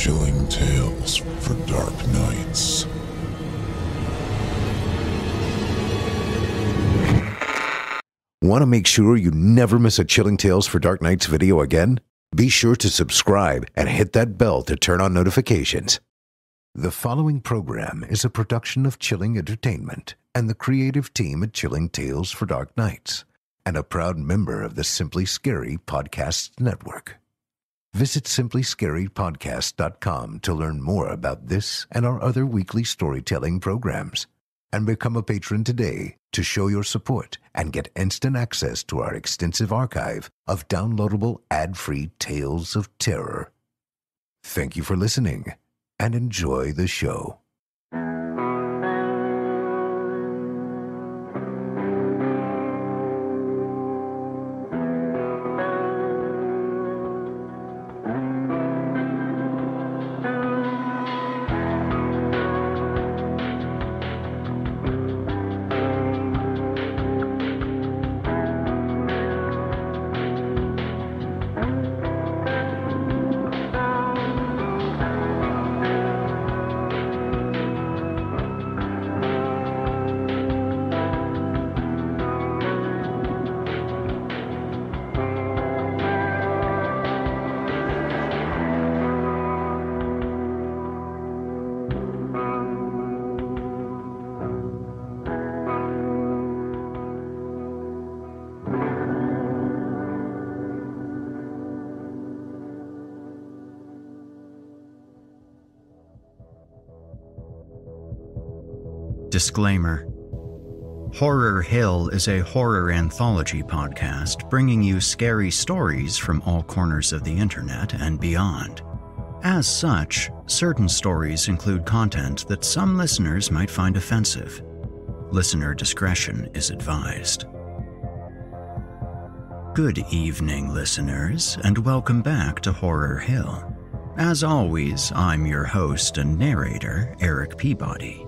Chilling tales for dark nights. Want to make sure you never miss a Chilling Tales for Dark Nights video again? Be sure to subscribe and hit that bell to turn on notifications. The following program is a production of Chilling Entertainment and the creative team at Chilling Tales for Dark Nights, and a proud member of the Simply Scary Podcasts Network. Visit simplyscarypodcast.com to learn more about this and our other weekly storytelling programs, and become a patron today to show your support and get instant access to our extensive archive of downloadable ad-free tales of terror. Thank you for listening, and enjoy the show. Disclaimer. Horror Hill is a horror anthology podcast bringing you scary stories from all corners of the internet and beyond. As such, certain stories include content that some listeners might find offensive. Listener discretion is advised. Good evening, listeners, and welcome back to Horror Hill. As always, I'm your host and narrator, Erik Peabody.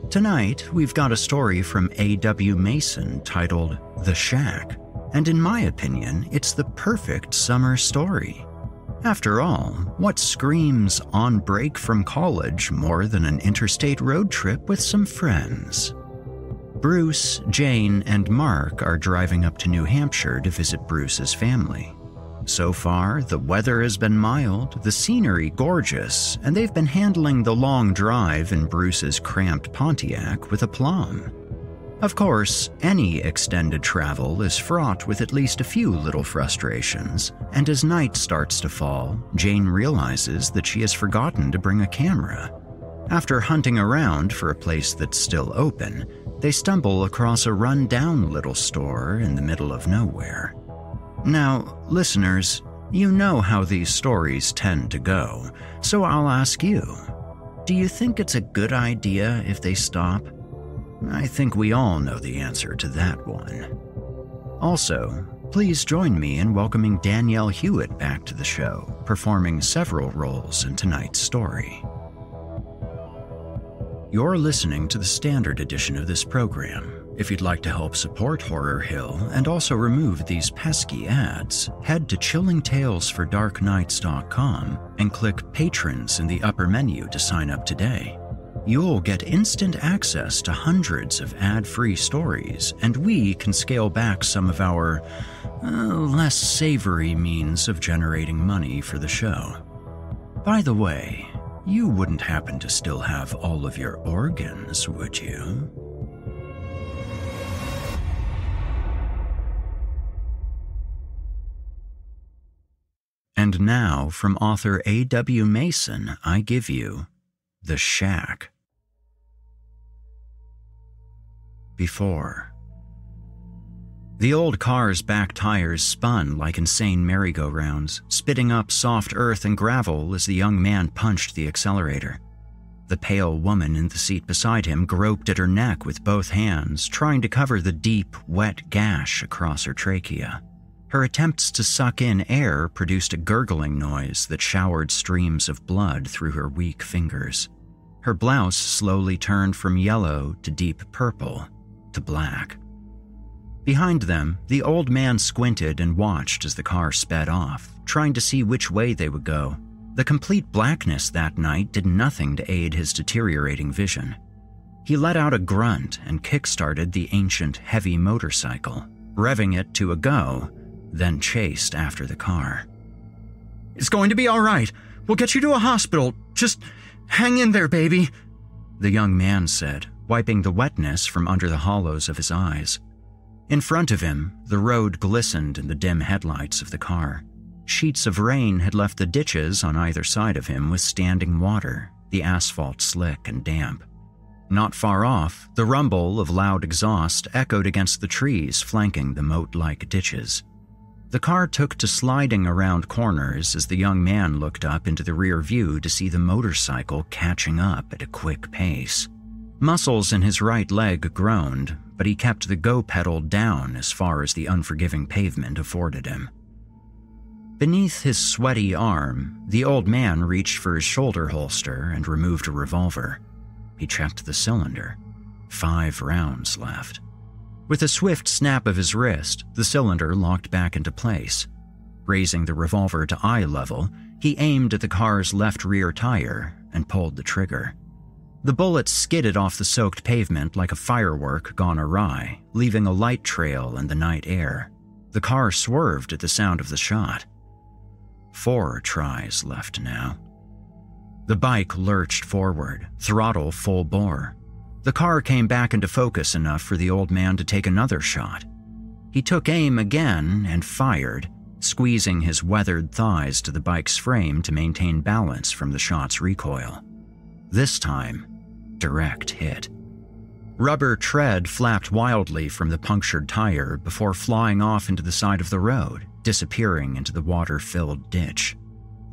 Tonight, we've got a story from A.W. Mason titled The Shack, and in my opinion, it's the perfect summer story. After all, what screams on break from college more than an interstate road trip with some friends? Bruce, Jane, and Mark are driving up to New Hampshire to visit Bruce's family. So far, the weather has been mild, the scenery gorgeous, and they've been handling the long drive in Bruce's cramped Pontiac with aplomb. Of course, any extended travel is fraught with at least a few little frustrations, and as night starts to fall, Jane realizes that she has forgotten to bring a camera. After hunting around for a place that's still open, they stumble across a run-down little store in the middle of nowhere. Now, listeners, you know how these stories tend to go, so I'll ask you, do you think it's a good idea if they stop? I think we all know the answer to that one. Also, please join me in welcoming Danielle Hewitt back to the show, performing several roles in tonight's story. You're listening to the standard edition of this program. If you'd like to help support Horror Hill and also remove these pesky ads, head to chillingtalesfordarknights.com and click Patrons in the upper menu to sign up today. You'll get instant access to hundreds of ad-free stories, and we can scale back some of our less savory means of generating money for the show. By the way, you wouldn't happen to still have all of your organs, would you? And now, from author A.W. Mason, I give you The Shack. Before. The old car's back tires spun like insane merry-go-rounds, spitting up soft earth and gravel as the young man punched the accelerator. The pale woman in the seat beside him groped at her neck with both hands, trying to cover the deep, wet gash across her trachea. Her attempts to suck in air produced a gurgling noise that showered streams of blood through her weak fingers. Her blouse slowly turned from yellow to deep purple to black. Behind them, the old man squinted and watched as the car sped off, trying to see which way they would go. The complete blackness that night did nothing to aid his deteriorating vision. He let out a grunt and kick-started the ancient, heavy motorcycle, revving it to a go, then chased after the car. "It's going to be all right. We'll get you to a hospital. Just hang in there, baby," the young man said, wiping the wetness from under the hollows of his eyes. In front of him, the road glistened in the dim headlights of the car. Sheets of rain had left the ditches on either side of him with standing water, the asphalt slick and damp. Not far off, the rumble of loud exhaust echoed against the trees flanking the moat-like ditches. The car took to sliding around corners as the young man looked up into the rear view to see the motorcycle catching up at a quick pace. Muscles in his right leg groaned, but he kept the go pedal down as far as the unforgiving pavement afforded him. Beneath his sweaty arm, the old man reached for his shoulder holster and removed a revolver. He checked the cylinder. 5 rounds left. With a swift snap of his wrist, the cylinder locked back into place. Raising the revolver to eye level, he aimed at the car's left rear tire and pulled the trigger. The bullet skidded off the soaked pavement like a firework gone awry, leaving a light trail in the night air. The car swerved at the sound of the shot. 4 tries left now. The bike lurched forward, throttle full bore. The car came back into focus enough for the old man to take another shot. He took aim again and fired, squeezing his weathered thighs to the bike's frame to maintain balance from the shot's recoil. This time, direct hit. Rubber tread flapped wildly from the punctured tire before flying off into the side of the road, disappearing into the water-filled ditch.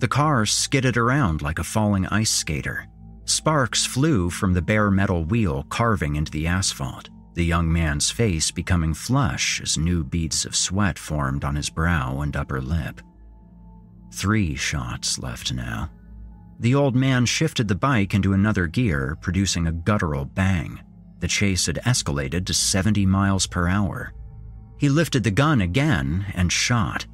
The car skidded around like a falling ice skater. Sparks flew from the bare metal wheel carving into the asphalt, the young man's face becoming flush as new beads of sweat formed on his brow and upper lip. 3 shots left now. The old man shifted the bike into another gear, producing a guttural bang. The chase had escalated to 70 miles per hour. He lifted the gun again and shot.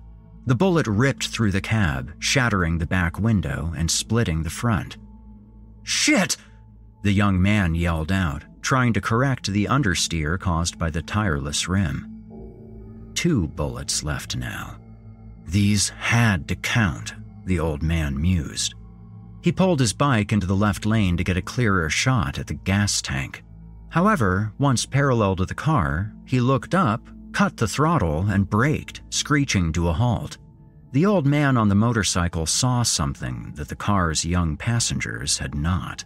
The bullet ripped through the cab, shattering the back window and splitting the front. "Shit!" the young man yelled out, trying to correct the understeer caused by the tireless rim. 2 bullets left now. These had to count, the old man mused. He pulled his bike into the left lane to get a clearer shot at the gas tank. However, once parallel to the car, he looked up, cut the throttle, and braked, screeching to a halt. The old man on the motorcycle saw something that the car's young passengers had not.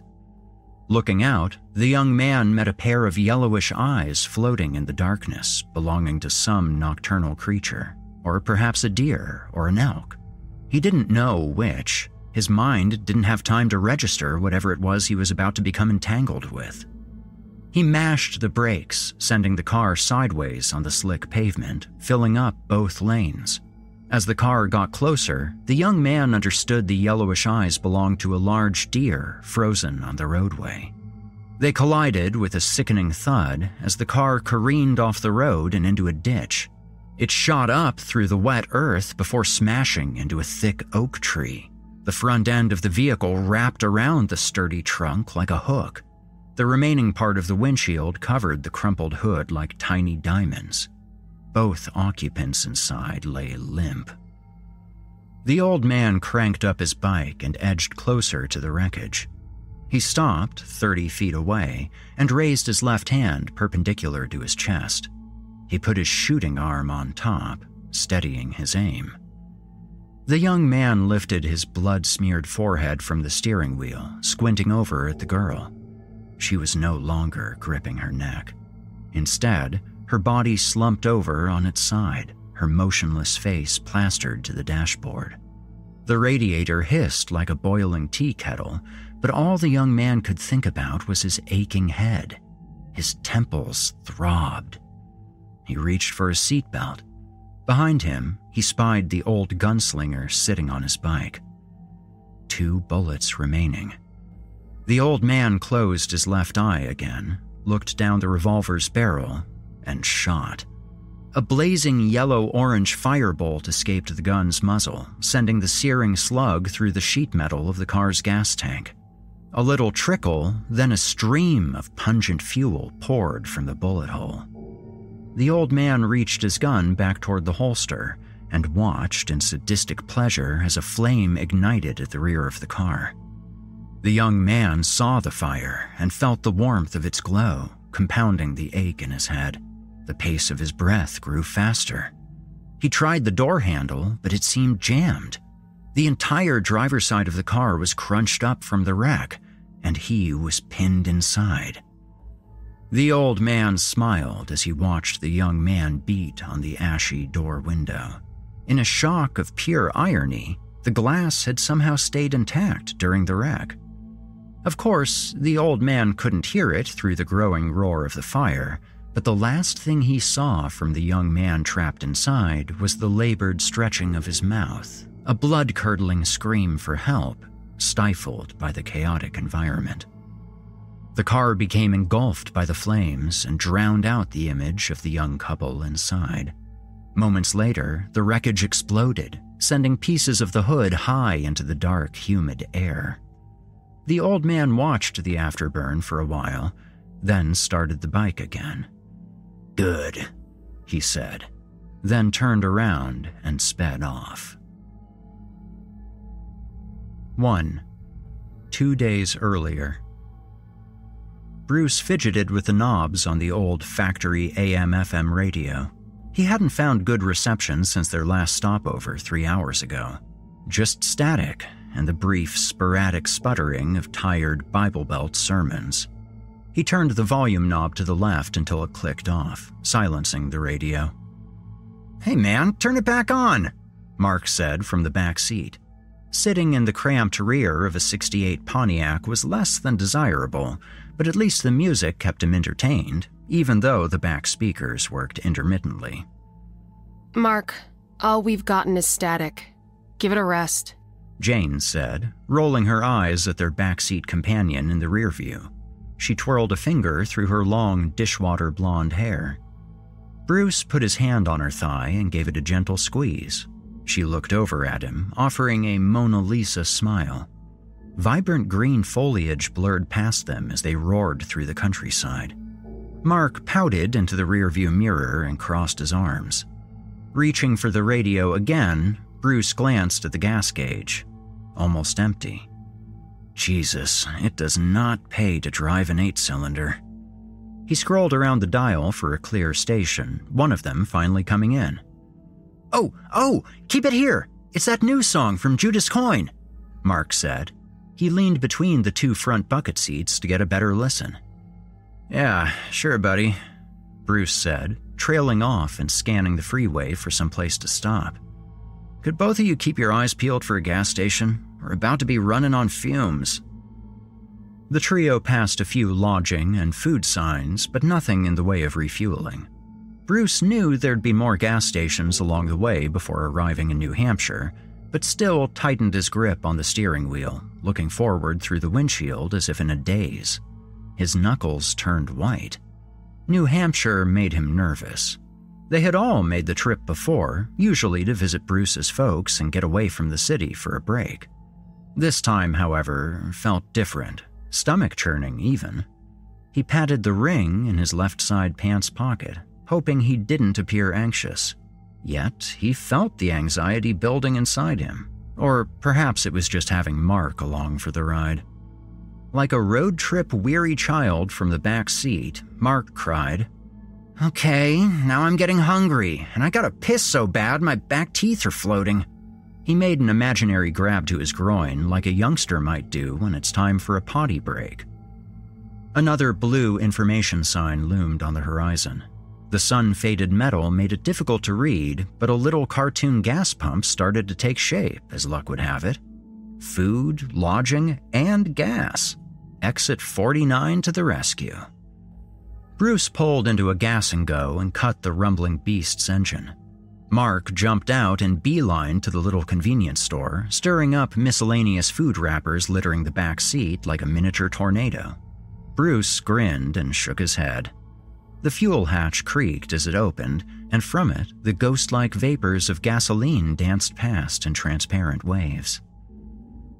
Looking out, the young man met a pair of yellowish eyes floating in the darkness, belonging to some nocturnal creature, or perhaps a deer or an elk. He didn't know which. His mind didn't have time to register whatever it was he was about to become entangled with. He mashed the brakes, sending the car sideways on the slick pavement, filling up both lanes. As the car got closer, the young man understood the yellowish eyes belonged to a large deer frozen on the roadway. They collided with a sickening thud as the car careened off the road and into a ditch. It shot up through the wet earth before smashing into a thick oak tree. The front end of the vehicle wrapped around the sturdy trunk like a hook. The remaining part of the windshield covered the crumpled hood like tiny diamonds. Both occupants inside lay limp. The old man cranked up his bike and edged closer to the wreckage. He stopped 30 feet away and raised his left hand perpendicular to his chest. He put his shooting arm on top, steadying his aim. The young man lifted his blood-smeared forehead from the steering wheel, squinting over at the girl. She was no longer gripping her neck. Instead, her body slumped over on its side, her motionless face plastered to the dashboard. The radiator hissed like a boiling tea kettle, but all the young man could think about was his aching head. His temples throbbed. He reached for his seatbelt. Behind him, he spied the old gunslinger sitting on his bike. 2 bullets remaining. The old man closed his left eye again, looked down the revolver's barrel, and shot. A blazing yellow-orange firebolt escaped the gun's muzzle, sending the searing slug through the sheet metal of the car's gas tank. A little trickle, then a stream of pungent fuel poured from the bullet hole. The old man reached his gun back toward the holster and watched in sadistic pleasure as a flame ignited at the rear of the car. The young man saw the fire and felt the warmth of its glow, compounding the ache in his head. The pace of his breath grew faster. He tried the door handle, but it seemed jammed. The entire driver's side of the car was crunched up from the wreck, and he was pinned inside. The old man smiled as he watched the young man beat on the ashy door window. In a shock of pure irony, the glass had somehow stayed intact during the wreck. Of course, the old man couldn't hear it through the growing roar of the fire, but the last thing he saw from the young man trapped inside was the labored stretching of his mouth, a blood-curdling scream for help, stifled by the chaotic environment. The car became engulfed by the flames and drowned out the image of the young couple inside. Moments later, the wreckage exploded, sending pieces of the hood high into the dark, humid air. The old man watched the afterburn for a while, then started the bike again. "Good," he said, then turned around and sped off. 1. 2 days earlier. Bruce fidgeted with the knobs on the old factory AM/FM radio. He hadn't found good reception since their last stopover 3 hours ago. Just static and the brief, sporadic sputtering of tired Bible Belt sermons. He turned the volume knob to the left until it clicked off, silencing the radio. "Hey man, turn it back on," Mark said from the back seat. Sitting in the cramped rear of a '68 Pontiac was less than desirable, but at least the music kept him entertained, even though the back speakers worked intermittently. "Mark, all we've gotten is static. Give it a rest," Jane said, rolling her eyes at their backseat companion in the rear view. She twirled a finger through her long, dishwater blonde hair. Bruce put his hand on her thigh and gave it a gentle squeeze. She looked over at him, offering a Mona Lisa smile. Vibrant green foliage blurred past them as they roared through the countryside. Mark pouted into the rearview mirror and crossed his arms. Reaching for the radio again, Bruce glanced at the gas gauge. Almost empty. Jesus, it does not pay to drive an 8-cylinder. He scrolled around the dial for a clear station, one of them finally coming in. Oh, keep it here! It's that new song from Judas Coin," Mark said. He leaned between the 2 front bucket seats to get a better listen. "Yeah, sure, buddy," Bruce said, trailing off and scanning the freeway for some place to stop. "Could both of you keep your eyes peeled for a gas station? We're about to be running on fumes." The trio passed a few lodging and food signs, but nothing in the way of refueling. Bruce knew there'd be more gas stations along the way before arriving in New Hampshire, but still tightened his grip on the steering wheel, looking forward through the windshield as if in a daze. His knuckles turned white. New Hampshire made him nervous. They had all made the trip before, usually to visit Bruce's folks and get away from the city for a break. This time, however, felt different, stomach-churning even. He patted the ring in his left side pants pocket, hoping he didn't appear anxious. Yet, he felt the anxiety building inside him. Or perhaps it was just having Mark along for the ride. Like a road trip weary child from the back seat, Mark cried, "Okay, now I'm getting hungry, and I gotta piss so bad my back teeth are floating." He made an imaginary grab to his groin like a youngster might do when it's time for a potty break. Another blue information sign loomed on the horizon. The sun-faded metal made it difficult to read, but a little cartoon gas pump started to take shape, as luck would have it. Food, lodging, and gas. Exit 49 to the rescue. Bruce pulled into a gas-and-go and cut the rumbling beast's engine. Mark jumped out and beelined to the little convenience store, stirring up miscellaneous food wrappers littering the back seat like a miniature tornado. Bruce grinned and shook his head. The fuel hatch creaked as it opened, and from it, the ghost-like vapors of gasoline danced past in transparent waves.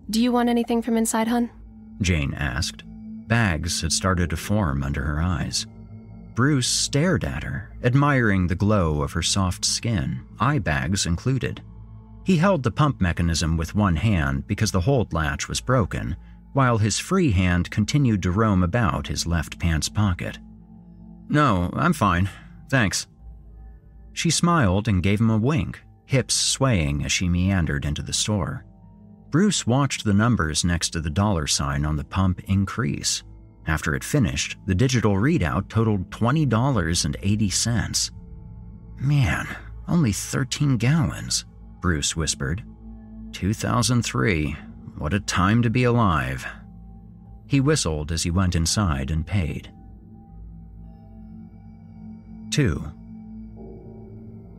Do you want anything from inside, hun? Jane asked. Bags had started to form under her eyes. Bruce stared at her, admiring the glow of her soft skin, eye bags included. He held the pump mechanism with one hand because the hold latch was broken, while his free hand continued to roam about his left pants pocket. "No, I'm fine. Thanks." She smiled and gave him a wink, hips swaying as she meandered into the store. Bruce watched the numbers next to the dollar sign on the pump increase. After it finished, the digital readout totaled $20.80. "Man, only 13 gallons, Bruce whispered. 2003, what a time to be alive. He whistled as he went inside and paid. 2.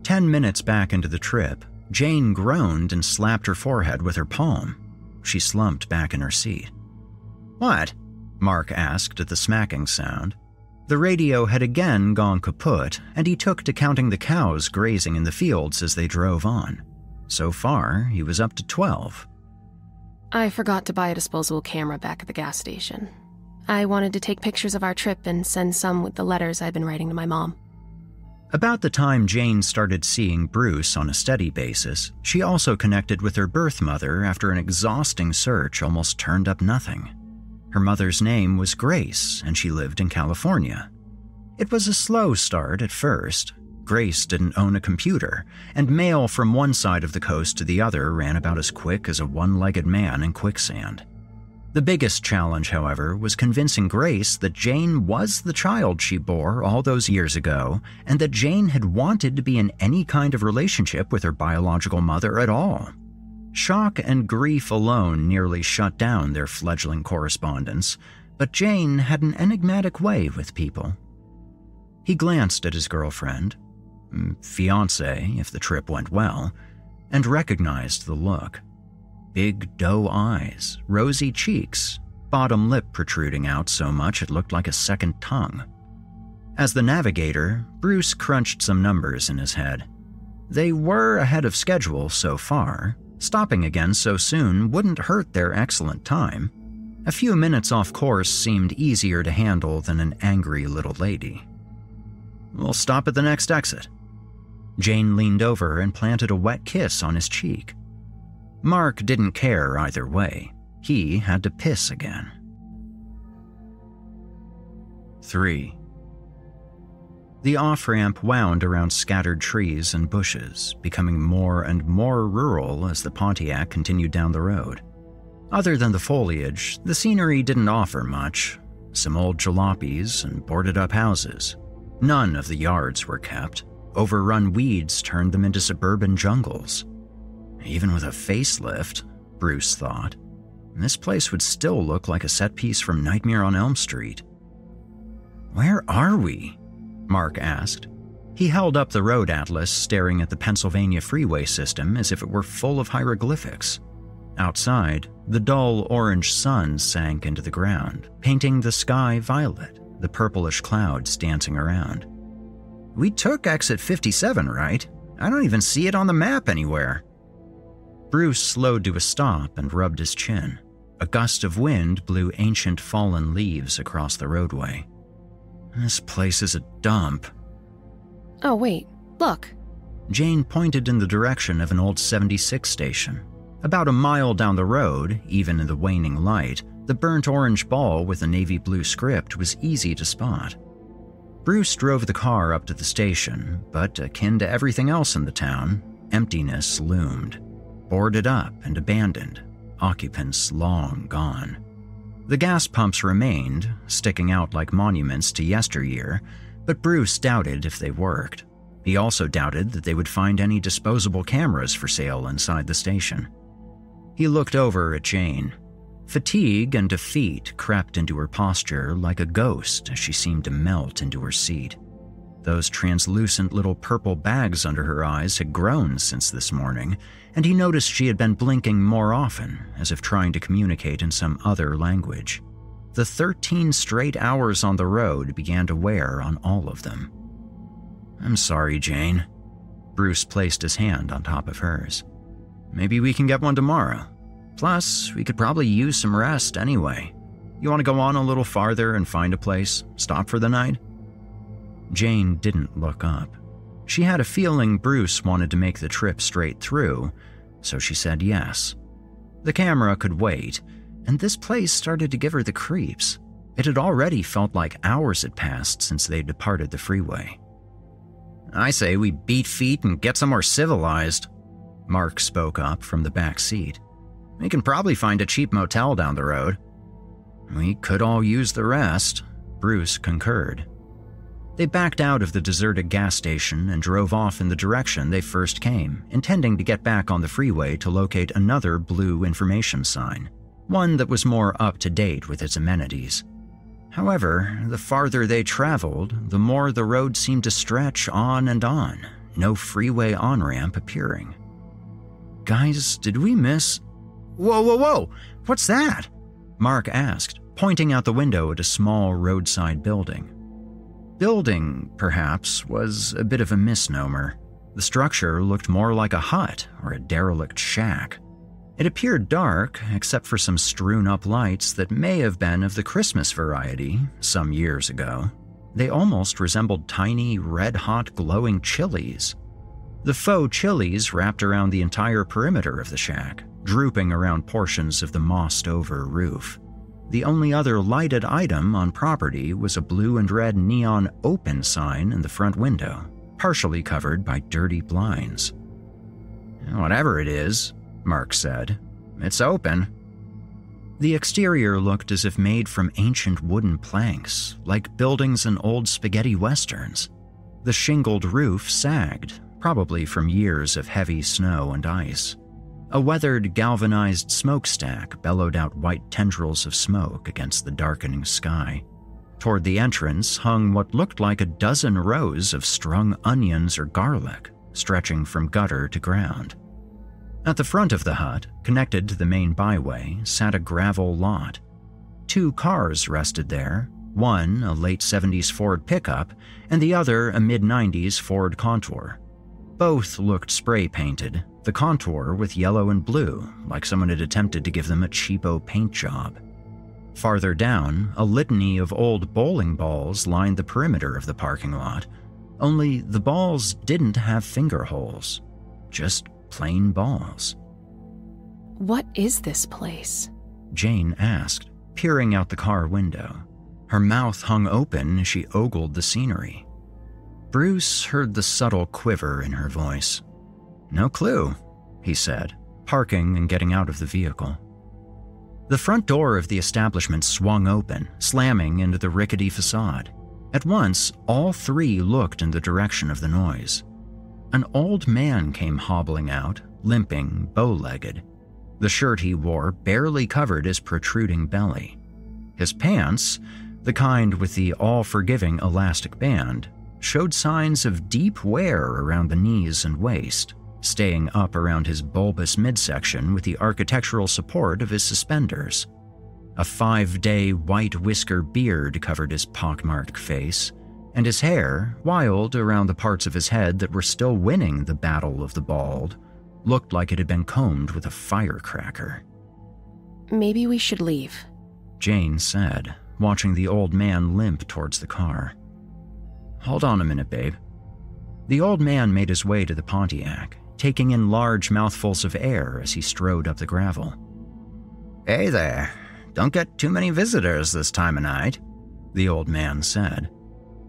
10 minutes back into the trip, Jane groaned and slapped her forehead with her palm. She slumped back in her seat. "What?" Mark asked at the smacking sound. The radio had again gone kaput, and he took to counting the cows grazing in the fields as they drove on. So far, he was up to 12. I forgot to buy a disposable camera back at the gas station. I wanted to take pictures of our trip and send some with the letters I've been writing to my mom. About the time Jane started seeing Bruce on a steady basis, she also connected with her birth mother after an exhausting search almost turned up nothing. Her mother's name was Grace, and she lived in California. It was a slow start at first. Grace didn't own a computer, and mail from one side of the coast to the other ran about as quick as a one-legged man in quicksand. The biggest challenge, however, was convincing Grace that Jane was the child she bore all those years ago, and that Jane had wanted to be in any kind of relationship with her biological mother at all. Shock and grief alone nearly shut down their fledgling correspondence, but Jane had an enigmatic way with people. He glanced at his girlfriend, fiancée if the trip went well, and recognized the look. Big doe eyes, rosy cheeks, bottom lip protruding out so much it looked like a second tongue. As the navigator, Bruce crunched some numbers in his head. They were ahead of schedule so far. Stopping again so soon wouldn't hurt their excellent time. A few minutes off course seemed easier to handle than an angry little lady. "We'll stop at the next exit." Jane leaned over and planted a wet kiss on his cheek. Mark didn't care either way. He had to piss again. 3. The off-ramp wound around scattered trees and bushes, becoming more and more rural as the Pontiac continued down the road. Other than the foliage, the scenery didn't offer much. Some old jalopies and boarded-up houses. None of the yards were kept. Overrun weeds turned them into suburban jungles. Even with a facelift, Bruce thought, this place would still look like a set piece from Nightmare on Elm Street. "Where are we?" Mark asked. He held up the road atlas, staring at the Pennsylvania freeway system as if it were full of hieroglyphics. Outside, the dull orange sun sank into the ground, painting the sky violet, the purplish clouds dancing around. "We took exit 57, right? I don't even see it on the map anywhere." Bruce slowed to a stop and rubbed his chin. A gust of wind blew ancient fallen leaves across the roadway. "This place is a dump." Oh, wait, look. Jane pointed in the direction of an old 76 station. About a mile down the road, even in the waning light, the burnt orange ball with a navy blue script was easy to spot. Bruce drove the car up to the station, but akin to everything else in the town, emptiness loomed. Boarded up and abandoned, occupants long gone. The gas pumps remained, sticking out like monuments to yesteryear, but Bruce doubted if they worked. He also doubted that they would find any disposable cameras for sale inside the station. He looked over at Jane. Fatigue and defeat crept into her posture like a ghost as she seemed to melt into her seat. Those translucent little purple bags under her eyes had grown since this morning, and he noticed she had been blinking more often, as if trying to communicate in some other language. The 13 straight hours on the road began to wear on all of them. "I'm sorry, Jane." Bruce placed his hand on top of hers. "Maybe we can get one tomorrow. Plus, we could probably use some rest anyway. You want to go on a little farther and find a place, stop for the night?" Jane didn't look up. She had a feeling Bruce wanted to make the trip straight through, so she said yes. The camera could wait, and this place started to give her the creeps. It had already felt like hours had passed since they departed the freeway. "I say we beat feet and get somewhere civilized," Mark spoke up from the back seat. "We can probably find a cheap motel down the road." "We could all use the rest," Bruce concurred. They backed out of the deserted gas station and drove off in the direction they first came, intending to get back on the freeway to locate another blue information sign, one that was more up-to-date with its amenities. However, the farther they traveled, the more the road seemed to stretch on and on, no freeway on-ramp appearing. "Guys, did we miss—" "Whoa, whoa, whoa! What's that?" Mark asked, pointing out the window at a small roadside building. Building, perhaps, was a bit of a misnomer. The structure looked more like a hut or a derelict shack. It appeared dark, except for some strewn-up lights that may have been of the Christmas variety some years ago. They almost resembled tiny, red-hot glowing chilies. The faux chilies wrapped around the entire perimeter of the shack, drooping around portions of the mossed-over roof. The only other lighted item on property was a blue and red neon open sign in the front window, partially covered by dirty blinds. "Whatever it is," Mark said, "it's open." The exterior looked as if made from ancient wooden planks, like buildings in old spaghetti westerns. The shingled roof sagged, probably from years of heavy snow and ice. A weathered, galvanized smokestack bellowed out white tendrils of smoke against the darkening sky. Toward the entrance hung what looked like a dozen rows of strung onions or garlic, stretching from gutter to ground. At the front of the hut, connected to the main byway, sat a gravel lot. 2 cars rested there, one a late 70s Ford pickup and the other a mid-90s Ford Contour. Both looked spray-painted, the Contour with yellow and blue, like someone had attempted to give them a cheapo paint job. Farther down, a litany of old bowling balls lined the perimeter of the parking lot, only the balls didn't have finger holes, just plain balls. What is this place? Jane asked, peering out the car window. Her mouth hung open as she ogled the scenery. Bruce heard the subtle quiver in her voice. "No clue," he said, parking and getting out of the vehicle. The front door of the establishment swung open, slamming into the rickety facade. At once, all 3 looked in the direction of the noise. An old man came hobbling out, limping, bow-legged. The shirt he wore barely covered his protruding belly. His pants, the kind with the all-forgiving elastic band, showed signs of deep wear around the knees and waist, staying up around his bulbous midsection with the architectural support of his suspenders. A 5-day white whisker beard covered his pockmarked face, and his hair, wild around the parts of his head that were still winning the battle of the bald, looked like it had been combed with a firecracker. "Maybe we should leave," Jane said, watching the old man limp towards the car. "Hold on a minute, babe." The old man made his way to the Pontiac, taking in large mouthfuls of air as he strode up the gravel. "Hey there, don't get too many visitors this time of night," the old man said.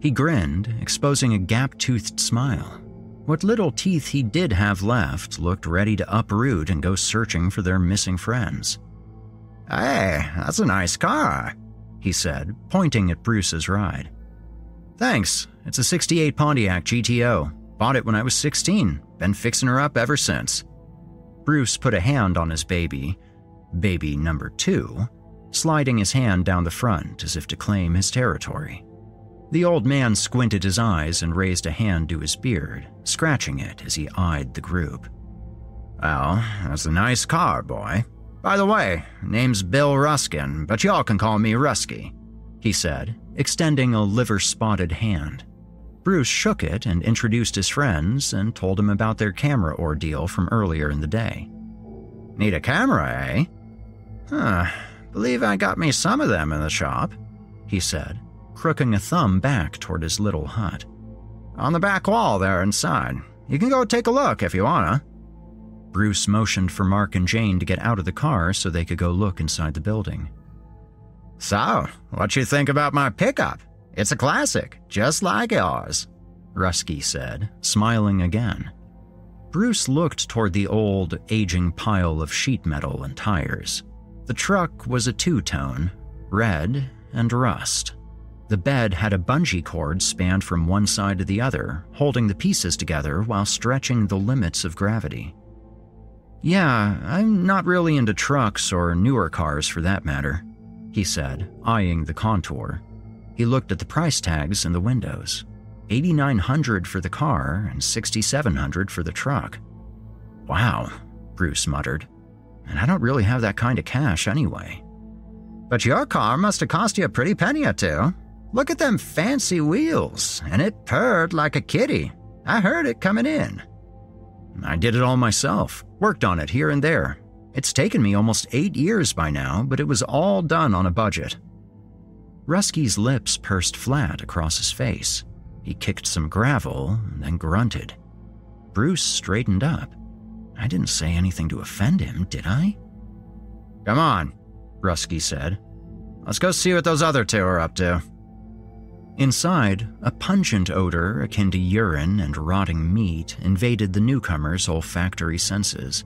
He grinned, exposing a gap-toothed smile. What little teeth he did have left looked ready to uproot and go searching for their missing friends. "Hey, that's a nice car," he said, pointing at Bruce's ride. "Thanks. It's a '68 Pontiac GTO. Bought it when I was 16. Been fixing her up ever since." Bruce put a hand on his baby number 2, sliding his hand down the front as if to claim his territory. The old man squinted his eyes and raised a hand to his beard, scratching it as he eyed the group. "Well, that's a nice car, boy," By the way, name's Bill Ruskin, but y'all can call me Rusky, he said, extending a liver-spotted hand. Bruce shook it and introduced his friends and told him about their camera ordeal from earlier in the day. Need a camera, eh? Believe I got me some of them in the shop, he said, crooking a thumb back toward his little hut. On the back wall there inside. You can go take a look if you wanna. Bruce motioned for Mark and Jane to get out of the car so they could go look inside the building. So, what you think about my pickup? It's a classic, just like yours, Rusky said, smiling again. Bruce looked toward the old, aging pile of sheet metal and tires. The truck was a two-tone, red and rust. The bed had a bungee cord spanned from one side to the other, holding the pieces together while stretching the limits of gravity. Yeah, I'm not really into trucks or newer cars for that matter, he said, eyeing the Contour. He looked at the price tags in the windows. $8,900 for the car and $6,700 for the truck. Wow, Bruce muttered. And I don't really have that kind of cash anyway. But your car must have cost you a pretty penny or two. Look at them fancy wheels, and it purred like a kitty. I heard it coming in. I did it all myself, worked on it here and there. It's taken me almost 8 years by now, but it was all done on a budget. Rusky's lips pursed flat across his face. He kicked some gravel and then grunted. Bruce straightened up. I didn't say anything to offend him, did I? Come on, Rusky said. Let's go see what those other two are up to. Inside, a pungent odor akin to urine and rotting meat invaded the newcomer's olfactory senses.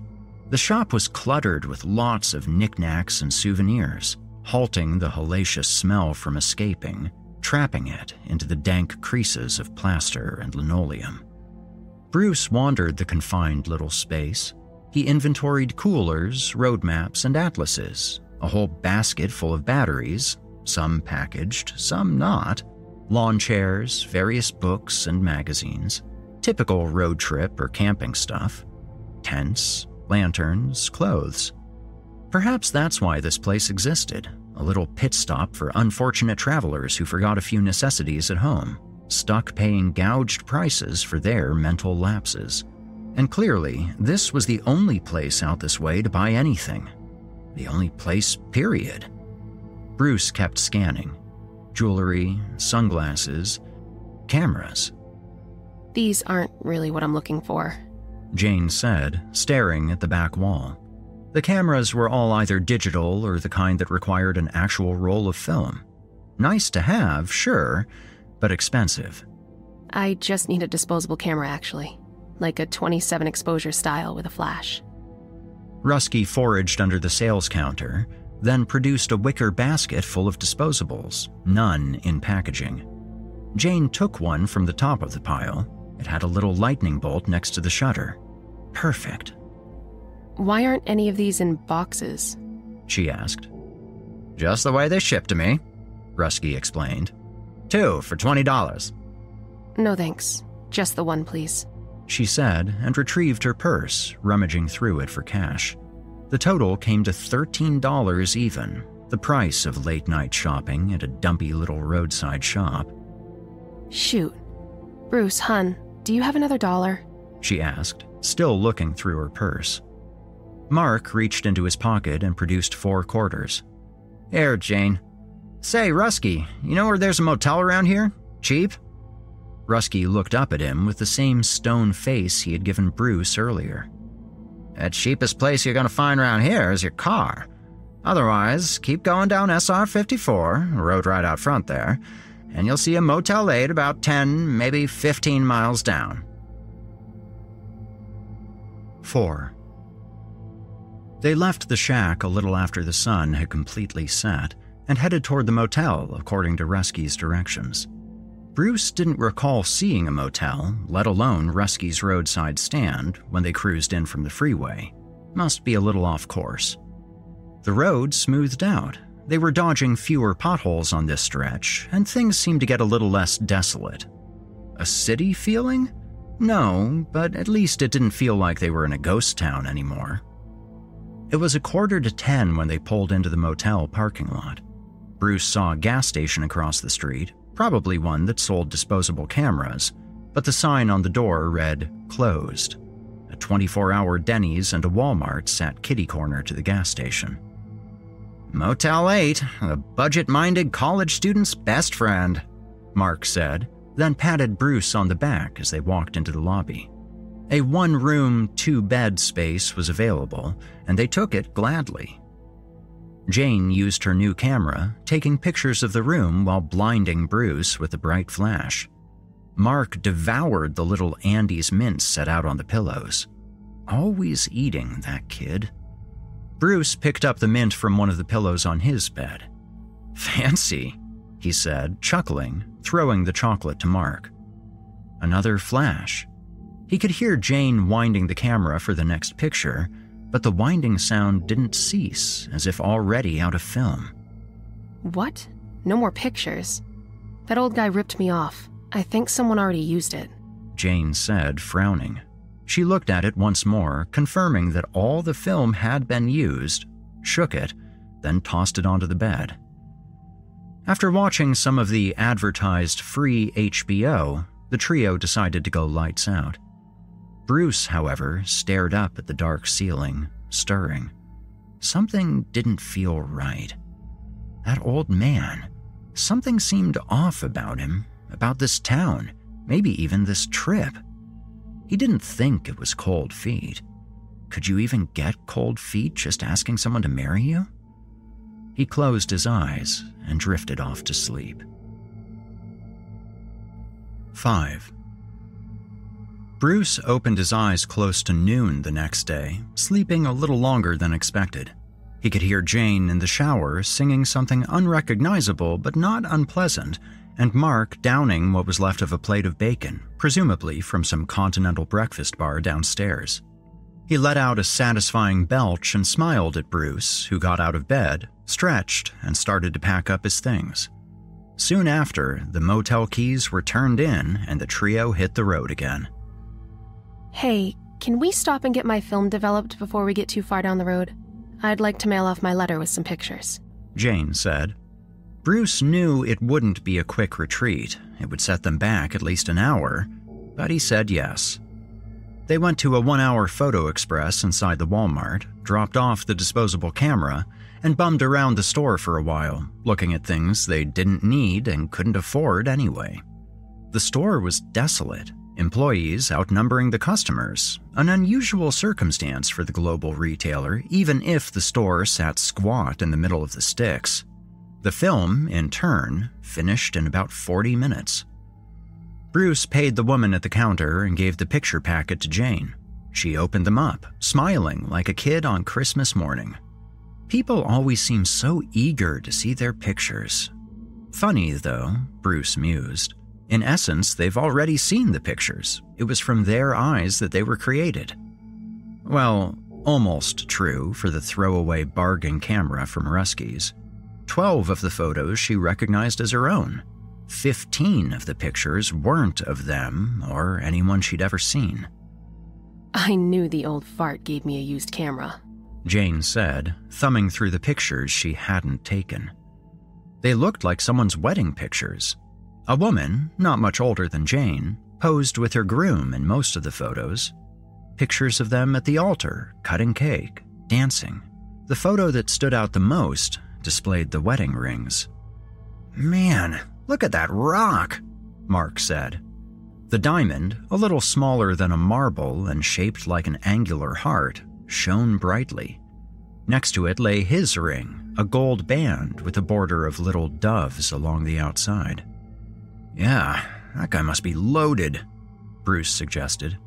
The shop was cluttered with lots of knickknacks and souvenirs, halting the hellacious smell from escaping, trapping it into the dank creases of plaster and linoleum. Bruce wandered the confined little space. He inventoried coolers, road maps, and atlases, a whole basket full of batteries, some packaged, some not, lawn chairs, various books and magazines, typical road trip or camping stuff, tents, lanterns, clothes. Perhaps that's why this place existed, a little pit stop for unfortunate travelers who forgot a few necessities at home, stuck paying gouged prices for their mental lapses. And clearly, this was the only place out this way to buy anything. The only place, period. Bruce kept scanning. Jewelry, sunglasses, cameras. These aren't really what I'm looking for, Jane said, staring at the back wall. The cameras were all either digital or the kind that required an actual roll of film. Nice to have, sure, but expensive. I just need a disposable camera, actually. Like a 27 exposure style with a flash. Rusky foraged under the sales counter, then produced a wicker basket full of disposables, none in packaging. Jane took one from the top of the pile. It had a little lightning bolt next to the shutter. Perfect. Why aren't any of these in boxes? She asked. Just the way they shipped to me, Rusky explained. 2 for $20. No thanks. Just the one, please, she said and retrieved her purse, rummaging through it for cash. The total came to $13 even, the price of late-night shopping at a dumpy little roadside shop. Shoot. Bruce, hun, do you have another $1? She asked, still looking through her purse. Mark reached into his pocket and produced 4 quarters. Here, Jane. Say, Rusky, you know where there's a motel around here? Cheap? Rusky looked up at him with the same stone face he had given Bruce earlier. The cheapest place you're going to find around here is your car. Otherwise, keep going down SR 54, road right out front there, and you'll see a Motel 8 about 10, maybe 15 miles down. 4. They left the shack a little after the sun had completely set and headed toward the motel according to Rusky's directions. Bruce didn't recall seeing a motel, let alone Rusky's roadside stand, when they cruised in from the freeway. Must be a little off course. The road smoothed out. They were dodging fewer potholes on this stretch, and things seemed to get a little less desolate. A city feeling? No, but at least it didn't feel like they were in a ghost town anymore. It was 9:45 when they pulled into the motel parking lot. Bruce saw a gas station across the street, probably one that sold disposable cameras, but the sign on the door read, "Closed." A 24-hour Denny's and a Walmart sat kitty-corner to the gas station. "Motel 8, a budget-minded college student's best friend," Mark said, then patted Bruce on the back as they walked into the lobby. A one-room, two-bed space was available, and they took it gladly. Jane used her new camera, taking pictures of the room while blinding Bruce with a bright flash. Mark devoured the little Andes mints set out on the pillows. Always eating, that kid. Bruce picked up the mint from one of the pillows on his bed. "Fancy," he said, chuckling, throwing the chocolate to Mark. Another flash. He could hear Jane winding the camera for the next picture, but the winding sound didn't cease, as if already out of film. What? No more pictures? That old guy ripped me off. I think someone already used it. Jane said, frowning. She looked at it once more, confirming that all the film had been used, shook it, then tossed it onto the bed. After watching some of the advertised free HBO, the trio decided to go lights out. Bruce, however, stared up at the dark ceiling, stirring. Something didn't feel right. That old man. Something seemed off about him, about this town, maybe even this trip. He didn't think it was cold feet. Could you even get cold feet just asking someone to marry you? He closed his eyes and drifted off to sleep. 5. Bruce opened his eyes close to noon the next day, sleeping a little longer than expected. He could hear Jane in the shower singing something unrecognizable but not unpleasant, and Mark downing what was left of a plate of bacon, presumably from some continental breakfast bar downstairs. He let out a satisfying belch and smiled at Bruce, who got out of bed, stretched, and started to pack up his things. Soon after, the motel keys were turned in and the trio hit the road again. Hey, can we stop and get my film developed before we get too far down the road? I'd like to mail off my letter with some pictures, Jane said. Bruce knew it wouldn't be a quick retreat. It would set them back at least an hour, but he said yes. They went to a 1-hour photo express inside the Walmart, dropped off the disposable camera, and bummed around the store for a while, looking at things they didn't need and couldn't afford anyway. The store was desolate, employees outnumbering the customers, an unusual circumstance for the global retailer, even if the store sat squat in the middle of the sticks. The film, in turn, finished in about 40 minutes. Bruce paid the woman at the counter and gave the picture packet to Jane. She opened them up, smiling like a kid on Christmas morning. People always seem so eager to see their pictures. Funny, though, Bruce mused. In essence, they've already seen the pictures. It was from their eyes that they were created. Well, almost true for the throwaway bargain camera from Ruskies. 12 of the photos she recognized as her own. 15 of the pictures weren't of them or anyone she'd ever seen. I knew the old fart gave me a used camera, Jane said, thumbing through the pictures she hadn't taken. They looked like someone's wedding pictures. A woman, not much older than Jane, posed with her groom in most of the photos. Pictures of them at the altar, cutting cake, dancing. The photo that stood out the most displayed the wedding rings. "Man, look at that rock," Mark said. The diamond, a little smaller than a marble and shaped like an angular heart, shone brightly. Next to it lay his ring, a gold band with a border of little doves along the outside. "Yeah, that guy must be loaded," Bruce suggested.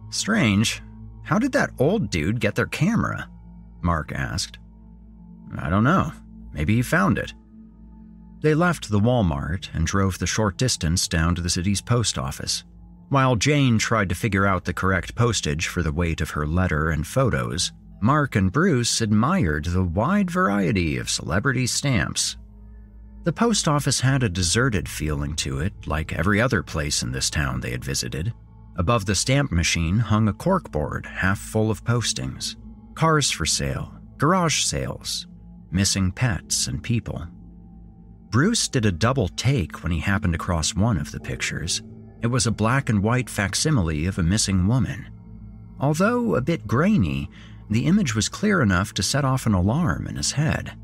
"Strange. How did that old dude get their camera?" Mark asked. "I don't know. Maybe he found it." They left the Walmart and drove the short distance down to the city's post office. While Jane tried to figure out the correct postage for the weight of her letter and photos, Mark and Bruce admired the wide variety of celebrity stamps. The post office had a deserted feeling to it, like every other place in this town they had visited. Above the stamp machine hung a corkboard half full of postings. cars for sale, garage sales, missing pets and people. Bruce did a double take when he happened across one of the pictures. It was a black and white facsimile of a missing woman. Although a bit grainy, the image was clear enough to set off an alarm in his head.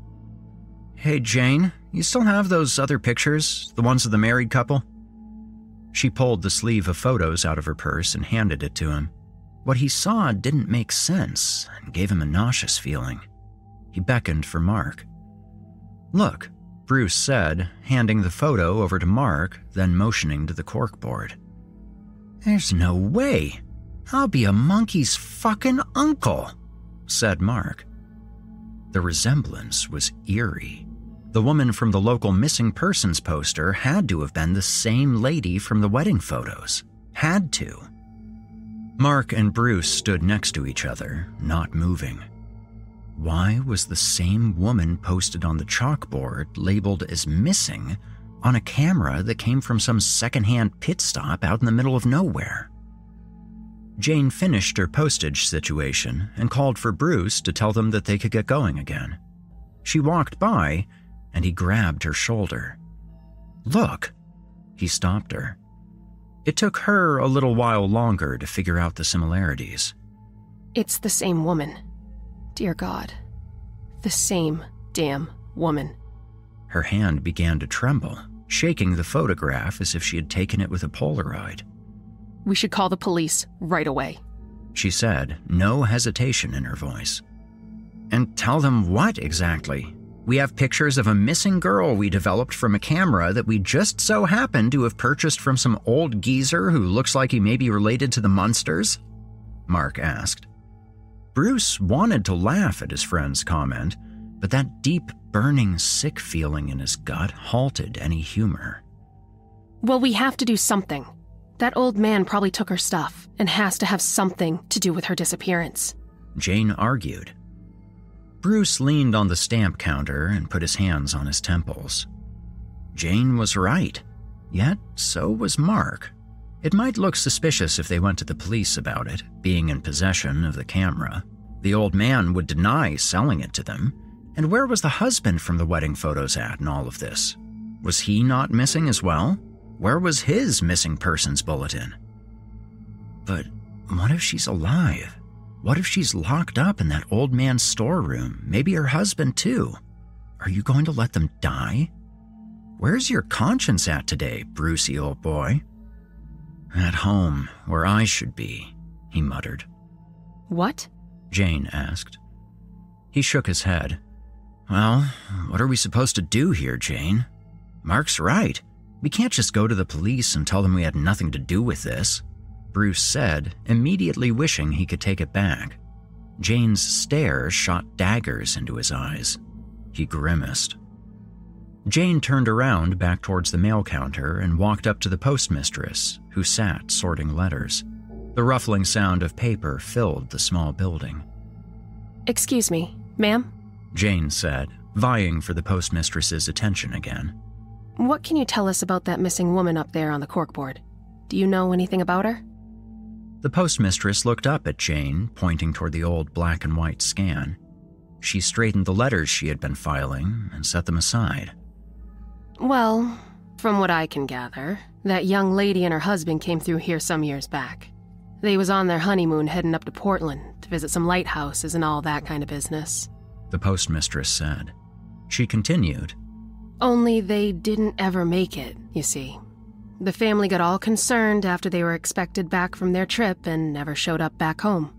"Hey, Jane, you still have those other pictures, the ones of the married couple?" She pulled the sleeve of photos out of her purse and handed it to him. What he saw didn't make sense and gave him a nauseous feeling. He beckoned for Mark. "Look," Bruce said, handing the photo over to Mark, then motioning to the corkboard. "There's no way. I'll be a monkey's fucking uncle," said Mark. The resemblance was eerie. The woman from the local missing persons poster had to have been the same lady from the wedding photos. Had to. Mark and Bruce stood next to each other, not moving. Why was the same woman posted on the chalkboard labeled as missing on a camera that came from some secondhand pit stop out in the middle of nowhere? Jane finished her postage situation and called for Bruce to tell them that they could get going again. She walked by, and he grabbed her shoulder. "Look!" He stopped her. It took her a little while longer to figure out the similarities. It's the same woman. Dear God. The same damn woman. Her hand began to tremble, shaking the photograph as if she had taken it with a Polaroid. "We should call the police right away," she said, no hesitation in her voice. "And tell them what exactly? We have pictures of a missing girl we developed from a camera that we just so happened to have purchased from some old geezer who looks like he may be related to the Munsters?" Mark asked. Bruce wanted to laugh at his friend's comment, but that deep, burning, sick feeling in his gut halted any humor. "Well, we have to do something. That old man probably took her stuff and has to have something to do with her disappearance," Jane argued. Bruce leaned on the stamp counter and put his hands on his temples. Jane was right, yet so was Mark. It might look suspicious if they went to the police about it, being in possession of the camera. The old man would deny selling it to them. And where was the husband from the wedding photos at in all of this? Was he not missing as well? Where was his missing persons bulletin? But what if she's alive? What if she's locked up in that old man's storeroom? Maybe her husband too. Are you going to let them die? Where's your conscience at today, Brucey old boy? "At home, where I should be," he muttered. "What?" Jane asked. He shook his head. "Well, what are we supposed to do here, Jane? Mark's right. We can't just go to the police and tell them we had nothing to do with this," Bruce said, immediately wishing he could take it back. Jane's stare shot daggers into his eyes. He grimaced. Jane turned around back towards the mail counter and walked up to the postmistress, who sat sorting letters. The ruffling sound of paper filled the small building. "Excuse me, ma'am?" Jane said, vying for the postmistress's attention again. "What can you tell us about that missing woman up there on the corkboard? Do you know anything about her?" The postmistress looked up at Jane, pointing toward the old black and white scan. She straightened the letters she had been filing and set them aside. "Well, from what I can gather, that young lady and her husband came through here some years back. They was on their honeymoon heading up to Portland to visit some lighthouses and all that kind of business," the postmistress said. She continued. "Only they didn't ever make it, you see. The family got all concerned after they were expected back from their trip and never showed up back home.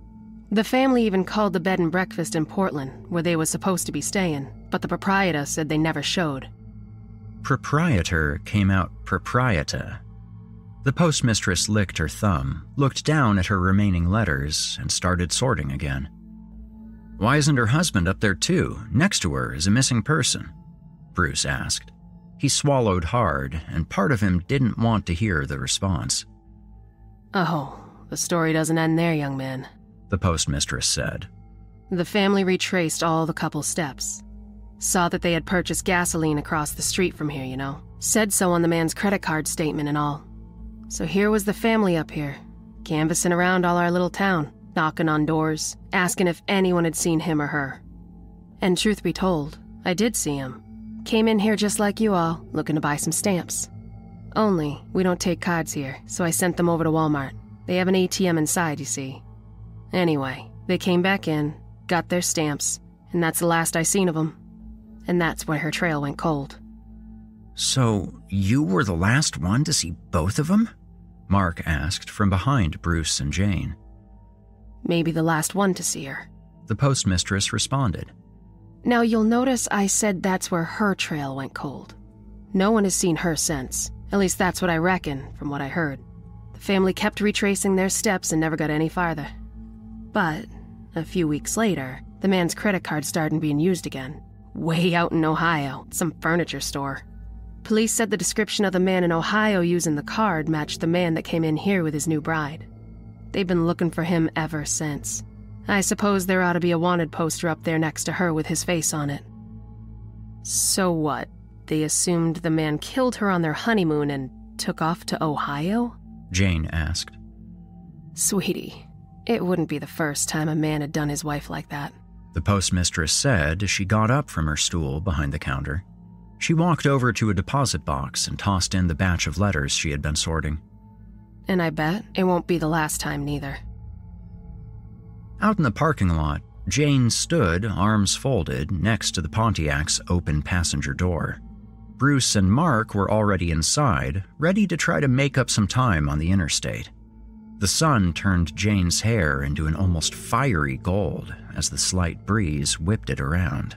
The family even called the bed and breakfast in Portland, where they was supposed to be staying, but the proprietor said they never showed." Proprietor came out proprieta. The postmistress licked her thumb, looked down at her remaining letters, and started sorting again. "Why isn't her husband up there too, next to her as a missing person?" Bruce asked. He swallowed hard, and part of him didn't want to hear the response. "Oh, the story doesn't end there, young man," the postmistress said. "The family retraced all the couple's steps. Saw that they had purchased gasoline across the street from here, you know. Said so on the man's credit card statement and all. So here was the family up here, canvassing around all our little town. knocking on doors, asking if anyone had seen him or her. And truth be told, I did see him. Came in here just like you all, looking to buy some stamps. Only, we don't take cards here, so I sent them over to Walmart. They have an ATM inside, you see. Anyway, they came back in, got their stamps, and that's the last I seen of them. And that's where her trail went cold. So, you were the last one to see both of them? Mark asked from behind Bruce and Jane. Maybe the last one to see her. The postmistress responded. Now you'll notice I said that's where her trail went cold. No one has seen her since. At least that's what I reckon, from what I heard. The family kept retracing their steps and never got any farther. But, a few weeks later, the man's credit card started being used again. Way out in Ohio, some furniture store. Police said the description of the man in Ohio using the card matched the man that came in here with his new bride. They've been looking for him ever since. I suppose there ought to be a wanted poster up there next to her with his face on it. So what? They assumed the man killed her on their honeymoon and took off to Ohio? Jane asked. Sweetie, it wouldn't be the first time a man had done his wife like that. The postmistress said as she got up from her stool behind the counter. She walked over to a deposit box and tossed in the batch of letters she had been sorting. And I bet it won't be the last time neither. Out in the parking lot, Jane stood, arms folded, next to the Pontiac's open passenger door. Bruce and Mark were already inside, ready to try to make up some time on the interstate. The sun turned Jane's hair into an almost fiery gold as the slight breeze whipped it around.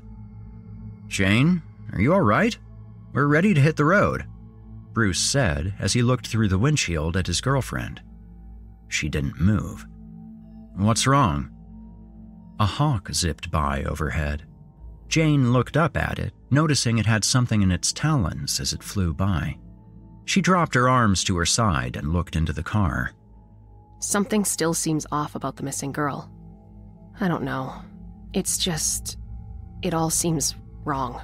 "Jane, are you all right? We're ready to hit the road," Bruce said as he looked through the windshield at his girlfriend. She didn't move. "What's wrong?" A hawk zipped by overhead. Jane looked up at it, noticing it had something in its talons as it flew by. She dropped her arms to her side and looked into the car. Something still seems off about the missing girl. I don't know. It's just... it all seems wrong.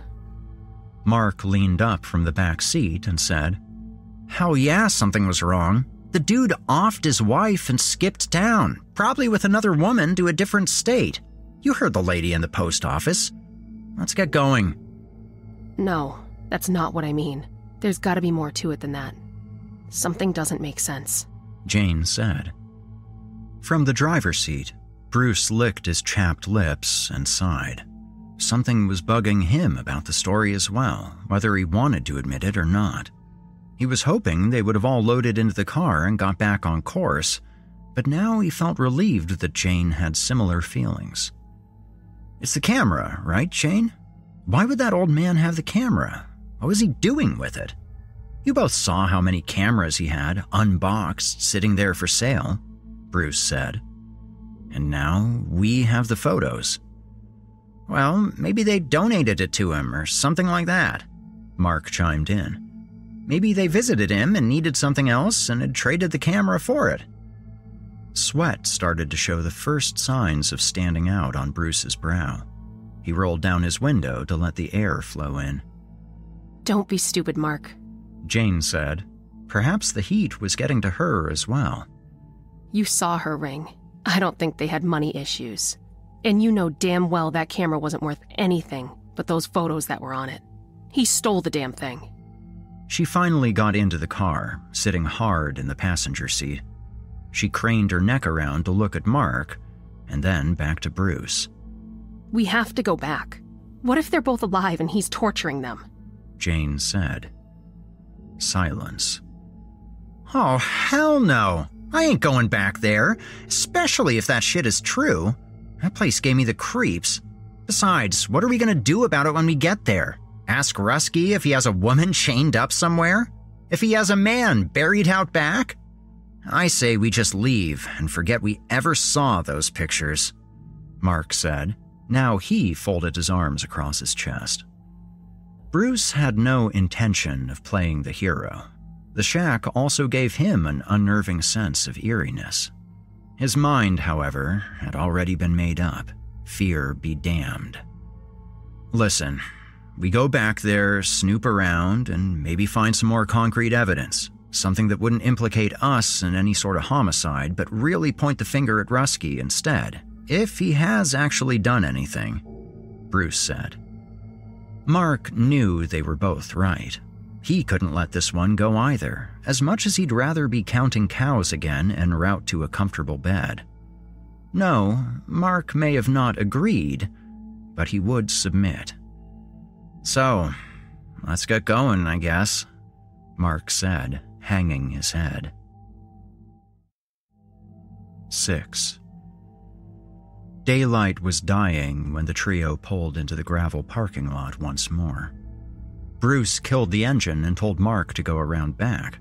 Mark leaned up from the back seat and said, "Hell yeah, something was wrong. The dude offed his wife and skipped town, probably with another woman to a different state. You heard the lady in the post office. Let's get going." No, that's not what I mean. There's gotta be more to it than that. Something doesn't make sense. Jane said. From the driver's seat, Bruce licked his chapped lips and sighed. Something was bugging him about the story as well, whether he wanted to admit it or not. He was hoping they would have all loaded into the car and got back on course, but now he felt relieved that Jane had similar feelings. "It's the camera, right, Jane? Why would that old man have the camera? What was he doing with it? You both saw how many cameras he had, unboxed, sitting there for sale," Bruce said. "And now we have the photos." "Well, maybe they donated it to him or something like that," Mark chimed in. "Maybe they visited him and needed something else and had traded the camera for it." Sweat started to show the first signs of standing out on Bruce's brow. He rolled down his window to let the air flow in. "Don't be stupid, Mark," Jane said. Perhaps the heat was getting to her as well. "You saw her ring. I don't think they had money issues. And you know damn well that camera wasn't worth anything but those photos that were on it. He stole the damn thing." She finally got into the car, sitting hard in the passenger seat. She craned her neck around to look at Mark, and then back to Bruce. "We have to go back. What if they're both alive and he's torturing them?" Jane said. Silence. "Oh, hell no. I ain't going back there, especially if that shit is true. That place gave me the creeps. Besides, what are we gonna do about it when we get there? Ask Rusky if he has a woman chained up somewhere? If he has a man buried out back? I say we just leave and forget we ever saw those pictures," Mark said. Now he folded his arms across his chest. Bruce had no intention of playing the hero. The shack also gave him an unnerving sense of eeriness. His mind, however, had already been made up. Fear be damned. "Listen, we go back there, snoop around, and maybe find some more concrete evidence. Something that wouldn't implicate us in any sort of homicide, but really point the finger at Rusky instead, if he has actually done anything, Bruce said. Mark knew they were both right. He couldn't let this one go either, as much as he'd rather be counting cows again en route to a comfortable bed. No, Mark may have not agreed, but he would submit. "So, let's get going, I guess," Mark said, hanging his head. 6. Daylight was dying when the trio pulled into the gravel parking lot once more. Bruce killed the engine and told Mark to go around back.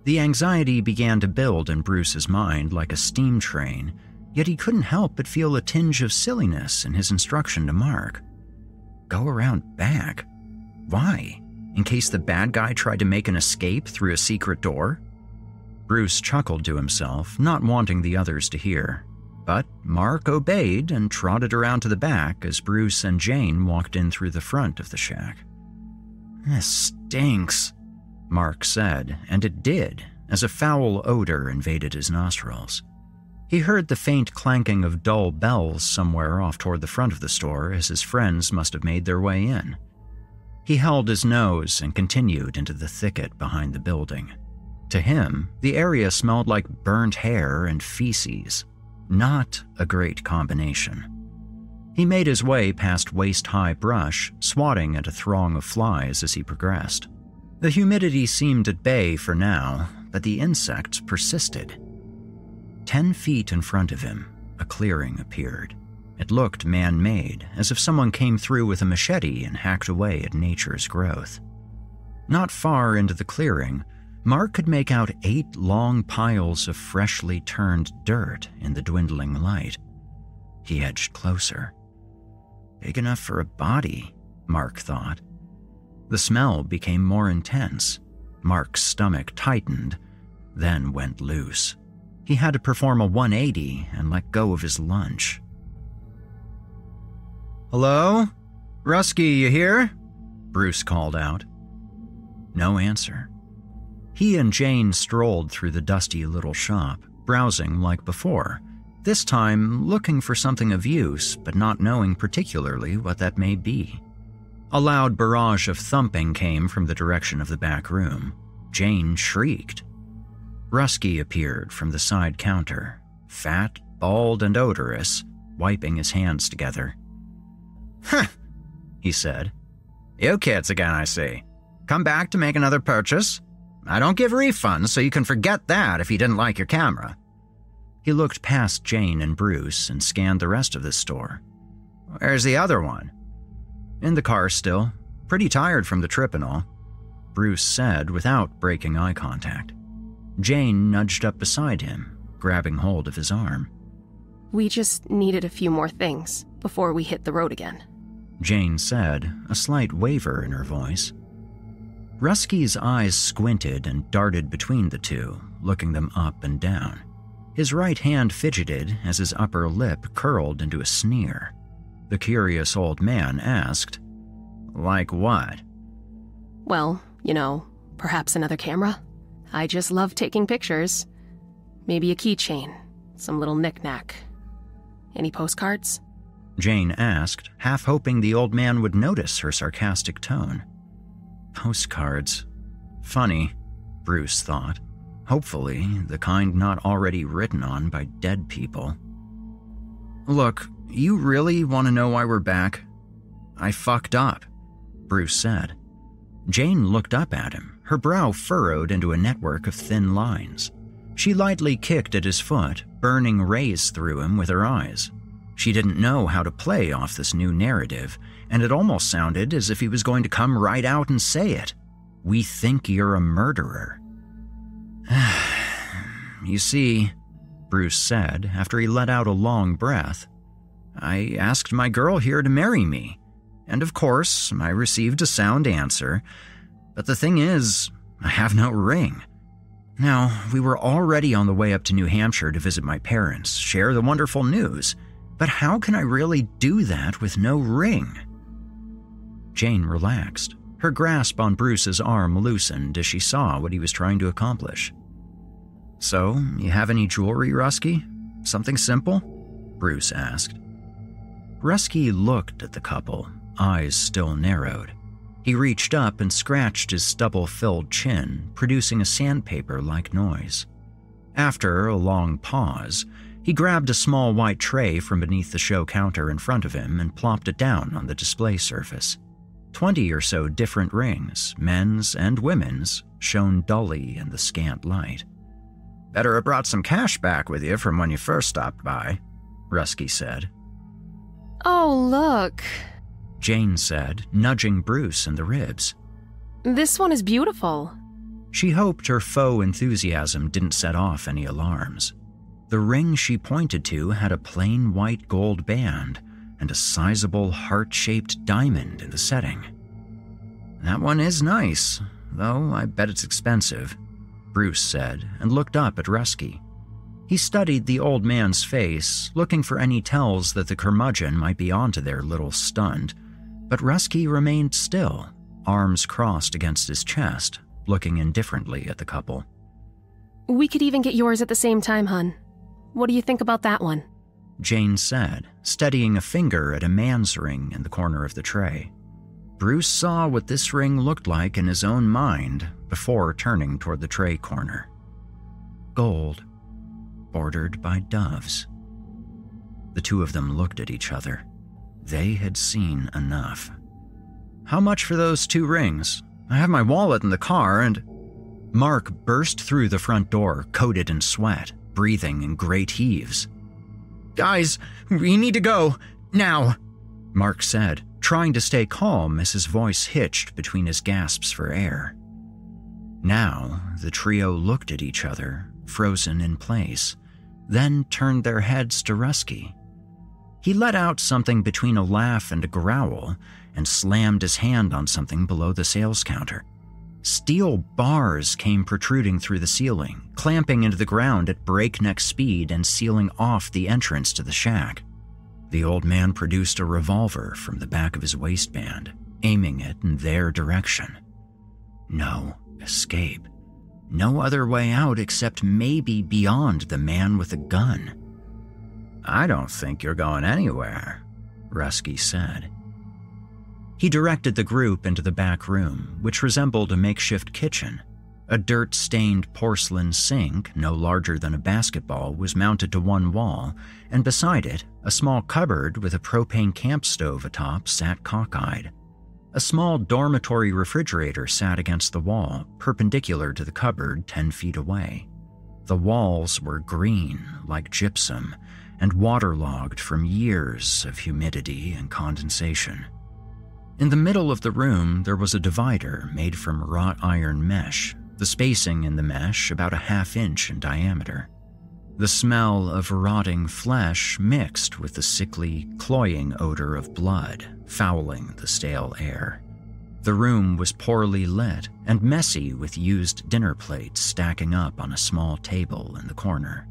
The anxiety began to build in Bruce's mind like a steam train, yet he couldn't help but feel a tinge of silliness in his instruction to Mark. Go around back? Why? In case the bad guy tried to make an escape through a secret door? Bruce chuckled to himself, not wanting the others to hear. But Mark obeyed and trotted around to the back as Bruce and Jane walked in through the front of the shack. "This stinks," Mark said, and it did, as a foul odor invaded his nostrils. He heard the faint clanking of dull bells somewhere off toward the front of the store as his friends must have made their way in. He held his nose and continued into the thicket behind the building. To him, the area smelled like burnt hair and feces. Not a great combination. He made his way past waist-high brush, swatting at a throng of flies as he progressed. The humidity seemed at bay for now, but the insects persisted. 10 feet in front of him, a clearing appeared. It looked man-made, as if someone came through with a machete and hacked away at nature's growth. Not far into the clearing, Mark could make out 8 long piles of freshly turned dirt in the dwindling light. He edged closer. Big enough for a body, Mark thought. The smell became more intense. Mark's stomach tightened, then went loose. He had to perform a 180 and let go of his lunch. "Hello? Rusky, you here?" Bruce called out. No answer. He and Jane strolled through the dusty little shop, browsing like before, this time looking for something of use, but not knowing particularly what that may be. A loud barrage of thumping came from the direction of the back room. Jane shrieked. Rusky appeared from the side counter, fat, bald, and odorous, wiping his hands together. "Huh," he said. "You kids again, I see. Come back to make another purchase? I don't give refunds, so you can forget that if you didn't like your camera." He looked past Jane and Bruce and scanned the rest of the store. "Where's the other one?" "In the car still. Pretty tired from the trip and all," Bruce said without breaking eye contact. Jane nudged up beside him, grabbing hold of his arm. "We just needed a few more things before we hit the road again," Jane said, a slight waver in her voice. Rusky's eyes squinted and darted between the two, looking them up and down. His right hand fidgeted as his upper lip curled into a sneer. The curious old man asked, "Like what?" "Well, perhaps another camera. I just love taking pictures. Maybe a keychain, some little knick-knack. Any postcards?" Jane asked, half hoping the old man would notice her sarcastic tone. Postcards. Funny, Bruce thought. Hopefully, the kind not already written on by dead people. "Look, you really want to know why we're back?" "I fucked up," Bruce said. Jane looked up at him, her brow furrowed into a network of thin lines. She lightly kicked at his foot, burning rays through him with her eyes. She didn't know how to play off this new narrative, and it almost sounded as if he was going to come right out and say it. "We think you're a murderer." "You see," Bruce said after he let out a long breath, "I asked my girl here to marry me, and of course I received a sound answer. But the thing is, I have no ring. Now, we were already on the way up to New Hampshire to visit my parents, share the wonderful news, but how can I really do that with no ring?" Jane relaxed. Her grasp on Bruce's arm loosened as she saw what he was trying to accomplish. "So, you have any jewelry, Rusky? Something simple?" Bruce asked. Rusky looked at the couple, eyes still narrowed. He reached up and scratched his stubble-filled chin, producing a sandpaper-like noise. After a long pause, he grabbed a small white tray from beneath the show counter in front of him and plopped it down on the display surface. 20 or so different rings, men's and women's, shone dully in the scant light. "Better have brought some cash back with you from when you first stopped by," Rusky said. Oh, look. Jane said, nudging Bruce in the ribs. This one is beautiful. She hoped her faux enthusiasm didn't set off any alarms. The ring she pointed to had a plain white gold band and a sizable heart-shaped diamond in the setting. "That one is nice, though I bet it's expensive," Bruce said and looked up at Rusky. He studied the old man's face, looking for any tells that the curmudgeon might be onto their little stunt, but Rusky remained still, arms crossed against his chest, looking indifferently at the couple. We could even get yours at the same time, hun. What do you think about that one? Jane said, steadying a finger at a man's ring in the corner of the tray. Bruce saw what this ring looked like in his own mind before turning toward the tray corner. Gold, bordered by doves. The two of them looked at each other. They had seen enough. "How much for those 2 rings? I have my wallet in the car and—" Mark burst through the front door, coated in sweat, breathing in great heaves. "Guys, we need to go, now," Mark said, trying to stay calm as his voice hitched between his gasps for air. Now, the trio looked at each other, frozen in place, then turned their heads to Rusky. He let out something between a laugh and a growl and slammed his hand on something below the sales counter. Steel bars came protruding through the ceiling, clamping into the ground at breakneck speed and sealing off the entrance to the shack. The old man produced a revolver from the back of his waistband, aiming it in their direction. No escape. No other way out except maybe beyond the man with a gun. "I don't think you're going anywhere," Rusky said. He directed the group into the back room, which resembled a makeshift kitchen. A dirt-stained porcelain sink, no larger than a basketball, was mounted to one wall, and beside it, a small cupboard with a propane camp stove atop sat cockeyed. A small dormitory refrigerator sat against the wall, perpendicular to the cupboard 10 feet away. The walls were green, like gypsum, and waterlogged from years of humidity and condensation. In the middle of the room, there was a divider made from wrought iron mesh, the spacing in the mesh about a half-inch in diameter. The smell of rotting flesh mixed with the sickly, cloying odor of blood, fouling the stale air. The room was poorly lit and messy with used dinner plates stacking up on a small table in the corner.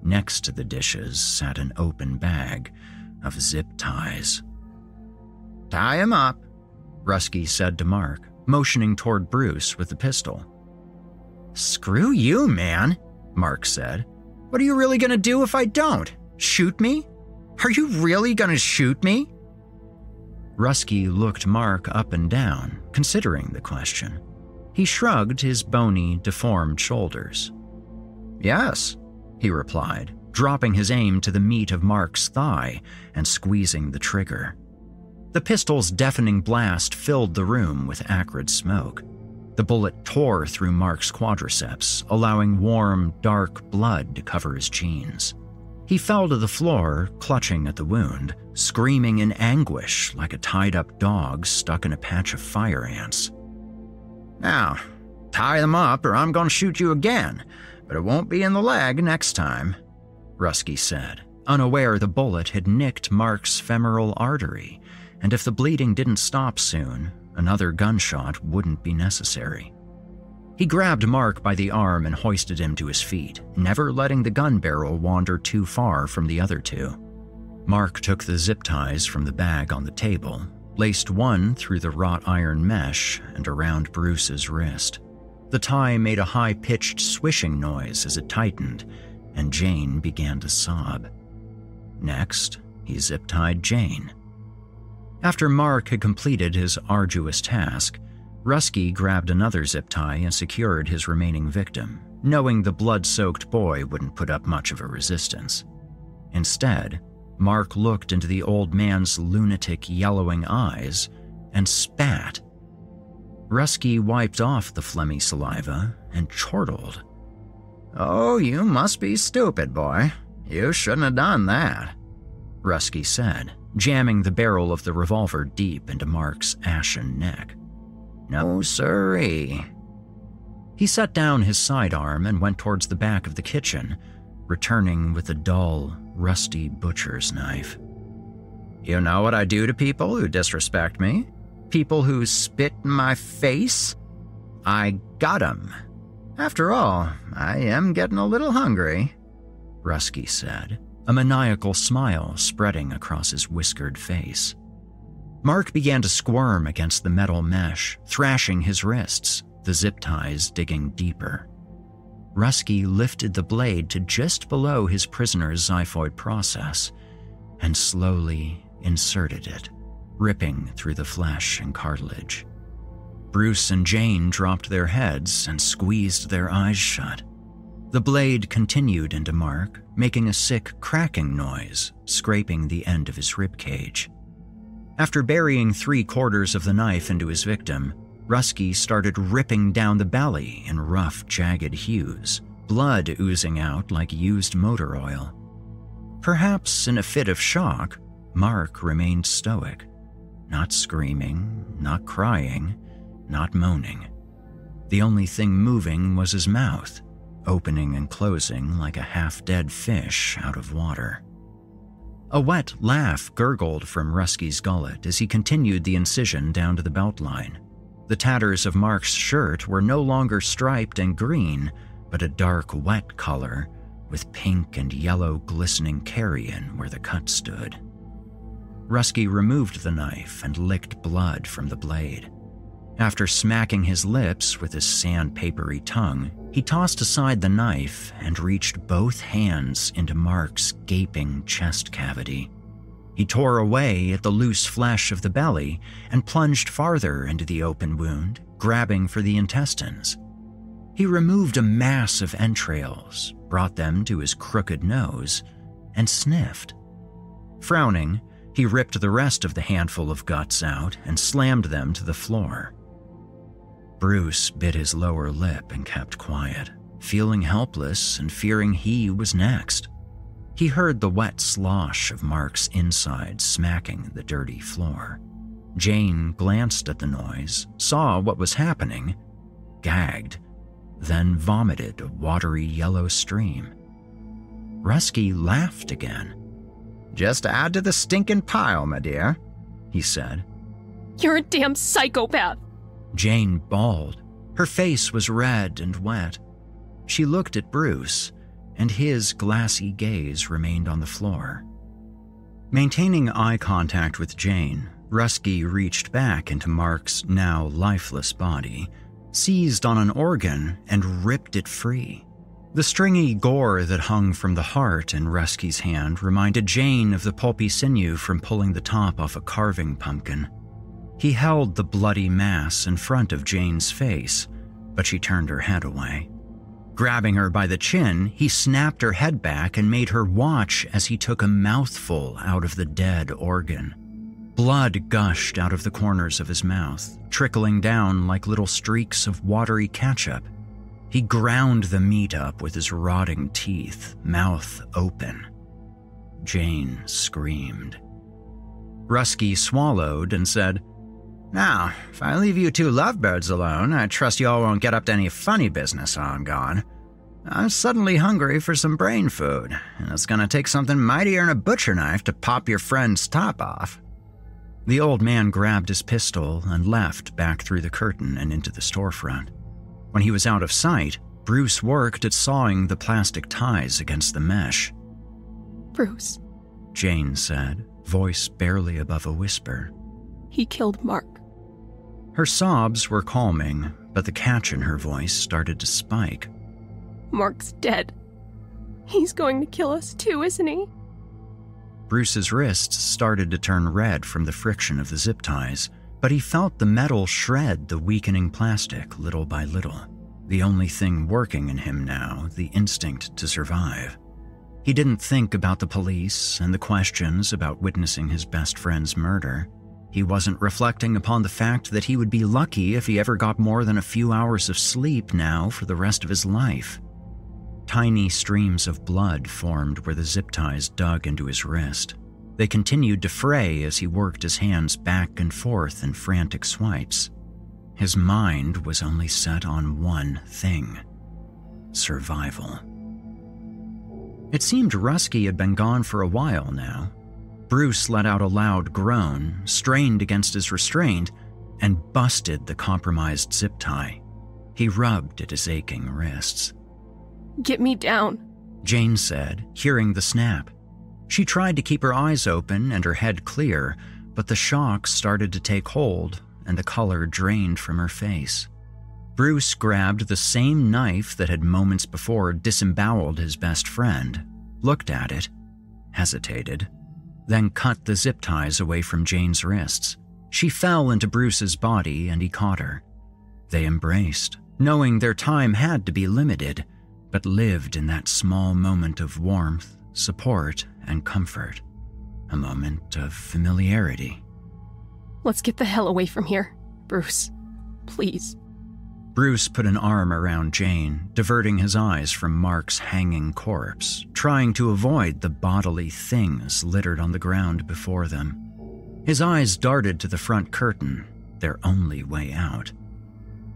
Next to the dishes sat an open bag of zip ties. "Tie him up," Rusky said to Mark, motioning toward Bruce with the pistol. "Screw you, man," Mark said. "What are you really going to do if I don't? Shoot me? Are you really going to shoot me?" Rusky looked Mark up and down, considering the question. He shrugged his bony, deformed shoulders. "Yes," he replied, dropping his aim to the meat of Mark's thigh and squeezing the trigger. The pistol's deafening blast filled the room with acrid smoke. The bullet tore through Mark's quadriceps, allowing warm, dark blood to cover his jeans. He fell to the floor, clutching at the wound, screaming in anguish like a tied-up dog stuck in a patch of fire ants. "Now, tie them up or I'm going to shoot you again, but it won't be in the leg next time," Rusky said, unaware the bullet had nicked Mark's femoral artery, and if the bleeding didn't stop soon, another gunshot wouldn't be necessary. He grabbed Mark by the arm and hoisted him to his feet, never letting the gun barrel wander too far from the other two. Mark took the zip ties from the bag on the table, laced one through the wrought iron mesh and around Bruce's wrist. The tie made a high-pitched swishing noise as it tightened, and Jane began to sob. Next, he zip-tied Jane. After Mark had completed his arduous task, Rusky grabbed another zip tie and secured his remaining victim, knowing the blood-soaked boy wouldn't put up much of a resistance. Instead, Mark looked into the old man's lunatic yellowing eyes and spat. Rusky wiped off the phlegmy saliva and chortled. "Oh, you must be stupid, boy. You shouldn't have done that," Rusky said, jamming the barrel of the revolver deep into Mark's ashen neck. "No siree." He set down his sidearm and went towards the back of the kitchen, returning with a dull, rusty butcher's knife. "You know what I do to people who disrespect me? People who spit in my face? I got 'em. After all, I am getting a little hungry," Rusky said, a maniacal smile spreading across his whiskered face. Mark began to squirm against the metal mesh, thrashing his wrists, the zip ties digging deeper. Rusky lifted the blade to just below his prisoner's xiphoid process and slowly inserted it, ripping through the flesh and cartilage. Bruce and Jane dropped their heads and squeezed their eyes shut. The blade continued into Mark, making a sick cracking noise, scraping the end of his ribcage. After burying 3/4 of the knife into his victim, Rusky started ripping down the belly in rough, jagged hues, blood oozing out like used motor oil. Perhaps in a fit of shock, Mark remained stoic, not screaming, not crying, not moaning. The only thing moving was his mouth, opening and closing like a half-dead fish out of water. A wet laugh gurgled from Rusky's gullet as he continued the incision down to the belt line. The tatters of Mark's shirt were no longer striped and green, but a dark, wet color with pink and yellow glistening carrion where the cut stood. Rusky removed the knife and licked blood from the blade. After smacking his lips with his sandpapery tongue, he tossed aside the knife and reached both hands into Mark's gaping chest cavity. He tore away at the loose flesh of the belly and plunged farther into the open wound, grabbing for the intestines. He removed a mass of entrails, brought them to his crooked nose, and sniffed. Frowning, he ripped the rest of the handful of guts out and slammed them to the floor. Bruce bit his lower lip and kept quiet, feeling helpless and fearing he was next. He heard the wet slosh of Mark's insides smacking the dirty floor. Jane glanced at the noise, saw what was happening, gagged, then vomited a watery yellow stream. Rusky laughed again. "Just add to the stinking pile, my dear," he said. "You're a damn psychopath!" Jane bawled. Her face was red and wet. She looked at Bruce, and his glassy gaze remained on the floor. Maintaining eye contact with Jane, Rusky reached back into Mark's now lifeless body, seized on an organ, and ripped it free. The stringy gore that hung from the heart in Rusky's hand reminded Jane of the pulpy sinew from pulling the top off a carving pumpkin. He held the bloody mass in front of Jane's face, but she turned her head away. Grabbing her by the chin, he snapped her head back and made her watch as he took a mouthful out of the dead organ. Blood gushed out of the corners of his mouth, trickling down like little streaks of watery ketchup. He ground the meat up with his rotting teeth, mouth open. Jane screamed. Rusky swallowed and said, "Now, if I leave you two lovebirds alone, I trust you all won't get up to any funny business while I'm gone. I'm suddenly hungry for some brain food, and it's gonna take something mightier than a butcher knife to pop your friend's top off." The old man grabbed his pistol and left back through the curtain and into the storefront. When he was out of sight, Bruce worked at sawing the plastic ties against the mesh. "Bruce," Jane said, voice barely above a whisper. He killed Mark. Her sobs were calming, but the catch in her voice started to spike. Mark's dead. He's going to kill us too, isn't he? Bruce's wrists started to turn red from the friction of the zip ties, but he felt the metal shred the weakening plastic little by little. The only thing working in him now, the instinct to survive. He didn't think about the police and the questions about witnessing his best friend's murder. He wasn't reflecting upon the fact that he would be lucky if he ever got more than a few hours of sleep now for the rest of his life. Tiny streams of blood formed where the zip ties dug into his wrist. They continued to fray as he worked his hands back and forth in frantic swipes. His mind was only set on one thing: survival. It seemed Rusky had been gone for a while now. Bruce let out a loud groan, strained against his restraint, and busted the compromised zip tie. He rubbed at his aching wrists. Get me down, Jane said, hearing the snap. She tried to keep her eyes open and her head clear, but the shock started to take hold and the color drained from her face. Bruce grabbed the same knife that had moments before disemboweled his best friend, looked at it, hesitated, then cut the zip ties away from Jane's wrists. She fell into Bruce's body and he caught her. They embraced, knowing their time had to be limited, but lived in that small moment of warmth, support, and comfort. A moment of familiarity. Let's get the hell away from here, Bruce. Please. Bruce put an arm around Jane, diverting his eyes from Mark's hanging corpse, trying to avoid the bodily things littered on the ground before them. His eyes darted to the front curtain, their only way out.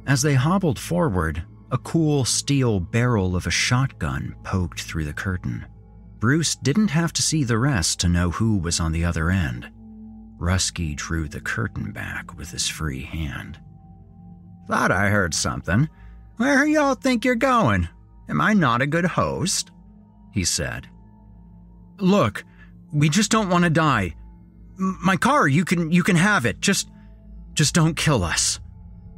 As they hobbled forward, a cool steel barrel of a shotgun poked through the curtain. Bruce didn't have to see the rest to know who was on the other end. Rusky drew the curtain back with his free hand. Thought I heard something. Where y'all think you're going? Am I not a good host? He said. Look, we just don't want to die. My car, you can have it. Just don't kill us,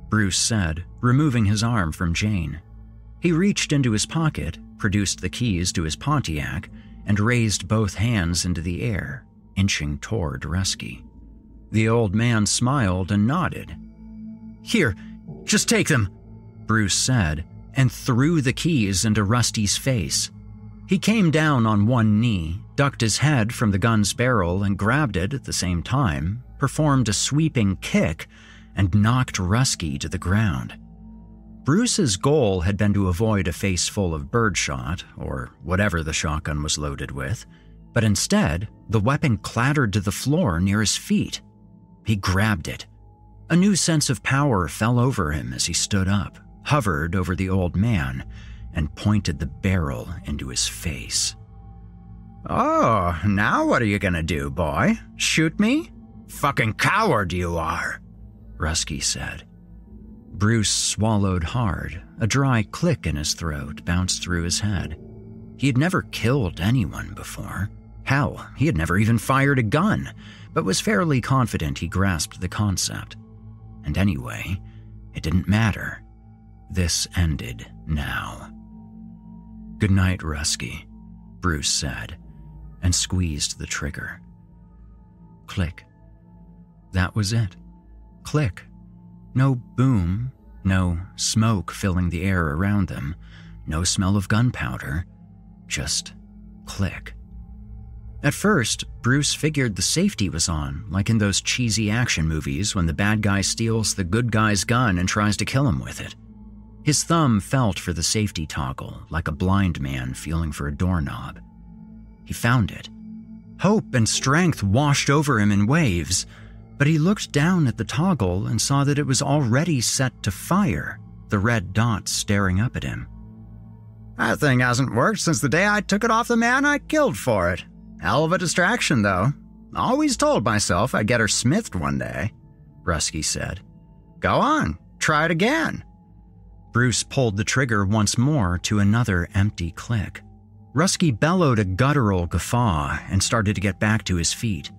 Bruce said, removing his arm from Jane. He reached into his pocket, produced the keys to his Pontiac, and raised both hands into the air, inching toward Rusky. The old man smiled and nodded. Here, just take them, Bruce said, and threw the keys into Rusty's face. He came down on one knee, ducked his head from the gun's barrel and grabbed it at the same time, performed a sweeping kick, and knocked Rusky to the ground. Bruce's goal had been to avoid a face full of birdshot, or whatever the shotgun was loaded with, but instead, the weapon clattered to the floor near his feet. He grabbed it. A new sense of power fell over him as he stood up, hovered over the old man, and pointed the barrel into his face. Oh, now what are you gonna do, boy? Shoot me? Fucking coward you are, Rusky said. Bruce swallowed hard. A dry click in his throat bounced through his head. He had never killed anyone before. Hell, he had never even fired a gun, but was fairly confident he grasped the concept. And anyway, it didn't matter. This ended now. Good night, Rusky, Bruce said, and squeezed the trigger. Click. That was it. Click. No boom, no smoke filling the air around them, no smell of gunpowder, just click. At first, Bruce figured the safety was on, like in those cheesy action movies when the bad guy steals the good guy's gun and tries to kill him with it. His thumb felt for the safety toggle, like a blind man feeling for a doorknob. He found it. Hope and strength washed over him in waves, but he looked down at the toggle and saw that it was already set to fire, the red dot staring up at him. That thing hasn't worked since the day I took it off the man I killed for it. Hell of a distraction, though. Always told myself I'd get her smithed one day, Rusky said. Go on, try it again. Bruce pulled the trigger once more to another empty click. Rusky bellowed a guttural guffaw and started to get back to his feet.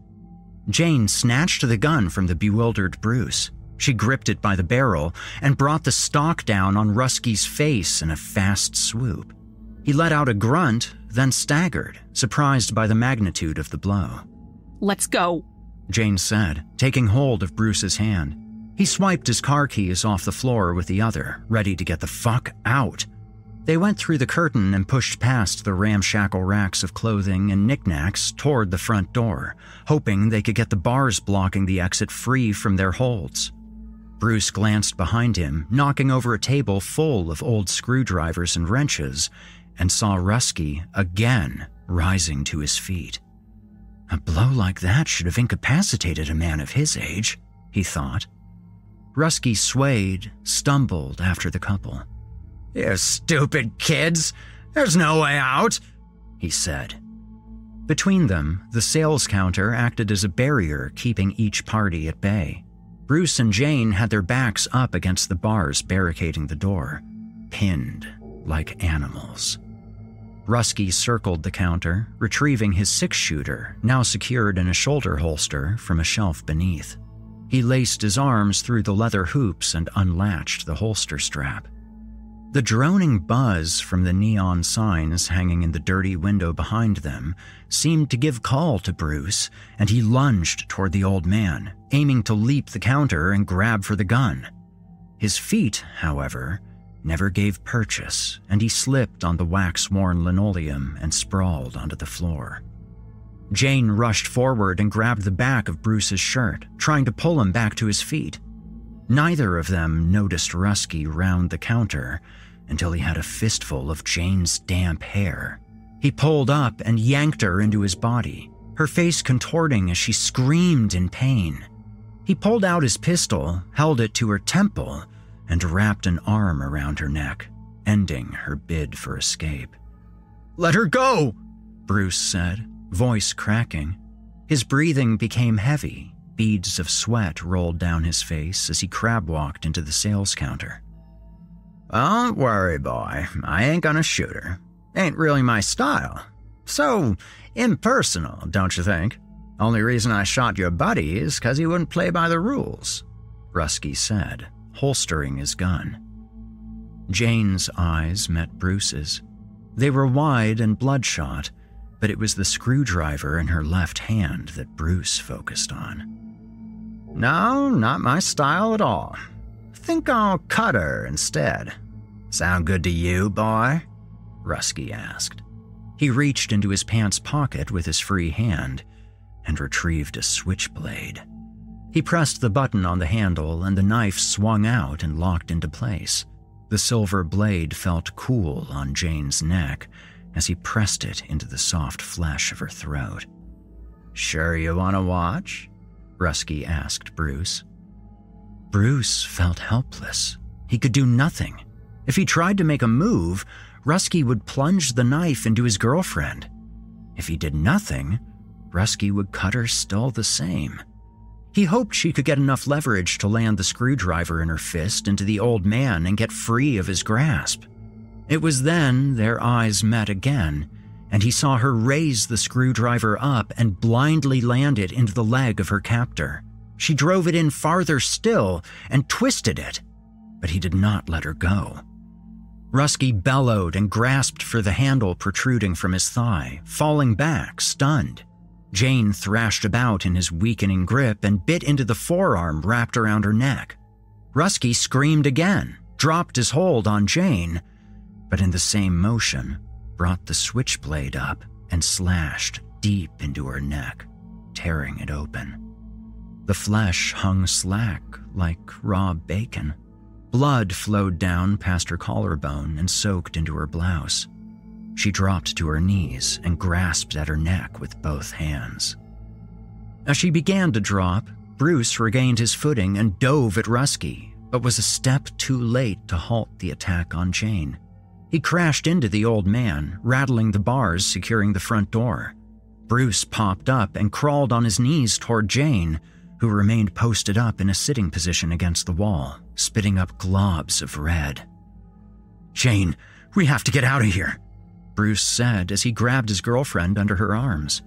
Jane snatched the gun from the bewildered Bruce. She gripped it by the barrel and brought the stock down on Rusky's face in a fast swoop. He let out a grunt, then staggered, surprised by the magnitude of the blow. "Let's go," Jane said, taking hold of Bruce's hand. He swiped his car keys off the floor with the other, ready to get the fuck out. They went through the curtain and pushed past the ramshackle racks of clothing and knickknacks toward the front door, hoping they could get the bars blocking the exit free from their holds. Bruce glanced behind him, knocking over a table full of old screwdrivers and wrenches, and saw Rusky again rising to his feet. A blow like that should have incapacitated a man of his age, he thought. Rusky swayed, stumbled after the couple. "You stupid kids! There's no way out!" he said. Between them, the sales counter acted as a barrier keeping each party at bay. Bruce and Jane had their backs up against the bars barricading the door, pinned like animals. Rusky circled the counter, retrieving his six-shooter, now secured in a shoulder holster, from a shelf beneath. He laced his arms through the leather hoops and unlatched the holster strap. The droning buzz from the neon signs hanging in the dirty window behind them seemed to give call to Bruce, and he lunged toward the old man, aiming to leap the counter and grab for the gun. His feet, however, never gave purchase, and he slipped on the wax-worn linoleum and sprawled onto the floor. Jane rushed forward and grabbed the back of Bruce's shirt, trying to pull him back to his feet. Neither of them noticed Rusky round the counter until he had a fistful of Jane's damp hair. He pulled up and yanked her into his body, her face contorting as she screamed in pain. He pulled out his pistol, held it to her temple, and wrapped an arm around her neck, ending her bid for escape. "Let her go!" Bruce said, voice cracking. His breathing became heavy. Beads of sweat rolled down his face as he crab-walked into the sales counter. "Don't worry, boy. I ain't gonna shoot her. Ain't really my style. So impersonal, don't you think? Only reason I shot your buddy is 'cause he wouldn't play by the rules," Rusky said, holstering his gun. Jane's eyes met Bruce's. They were wide and bloodshot, but it was the screwdriver in her left hand that Bruce focused on. "No, not my style at all. Think I'll cut her instead. Sound good to you, boy?" Rusky asked. He reached into his pants pocket with his free hand and retrieved a switchblade. He pressed the button on the handle and the knife swung out and locked into place. The silver blade felt cool on Jane's neck as he pressed it into the soft flesh of her throat. "Sure you want to watch?" Rusky asked Bruce. Bruce felt helpless. He could do nothing. If he tried to make a move, Rusky would plunge the knife into his girlfriend. If he did nothing, Rusky would cut her still the same. He hoped she could get enough leverage to land the screwdriver in her fist into the old man and get free of his grasp. It was then their eyes met again, and he saw her raise the screwdriver up and blindly land it into the leg of her captor. She drove it in farther still and twisted it, but he did not let her go. Rusky bellowed and grasped for the handle protruding from his thigh, falling back, stunned. Jane thrashed about in his weakening grip and bit into the forearm wrapped around her neck. Rusky screamed again, dropped his hold on Jane, but in the same motion, brought the switchblade up and slashed deep into her neck, tearing it open. The flesh hung slack like raw bacon. Blood flowed down past her collarbone and soaked into her blouse. She dropped to her knees and grasped at her neck with both hands. As she began to drop, Bruce regained his footing and dove at Rusky, but was a step too late to halt the attack on Jane. He crashed into the old man, rattling the bars securing the front door. Bruce popped up and crawled on his knees toward Jane, who remained posted up in a sitting position against the wall, spitting up globs of red. "Jane, we have to get out of here," Bruce said as he grabbed his girlfriend under her arms.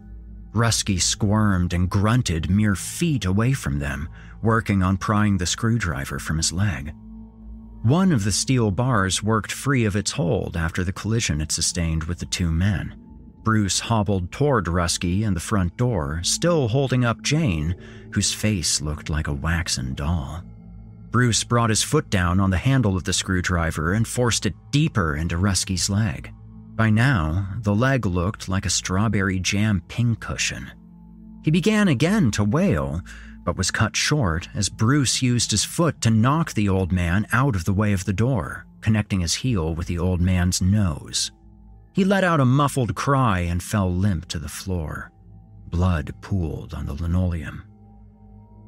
Rusky squirmed and grunted mere feet away from them, working on prying the screwdriver from his leg. One of the steel bars worked free of its hold after the collision it sustained with the two men. Bruce hobbled toward Rusky and the front door, still holding up Jane, whose face looked like a waxen doll. Bruce brought his foot down on the handle of the screwdriver and forced it deeper into Rusky's leg. By now, the leg looked like a strawberry jam pincushion. He began again to wail, but was cut short as Bruce used his foot to knock the old man out of the way of the door, connecting his heel with the old man's nose. He let out a muffled cry and fell limp to the floor. Blood pooled on the linoleum.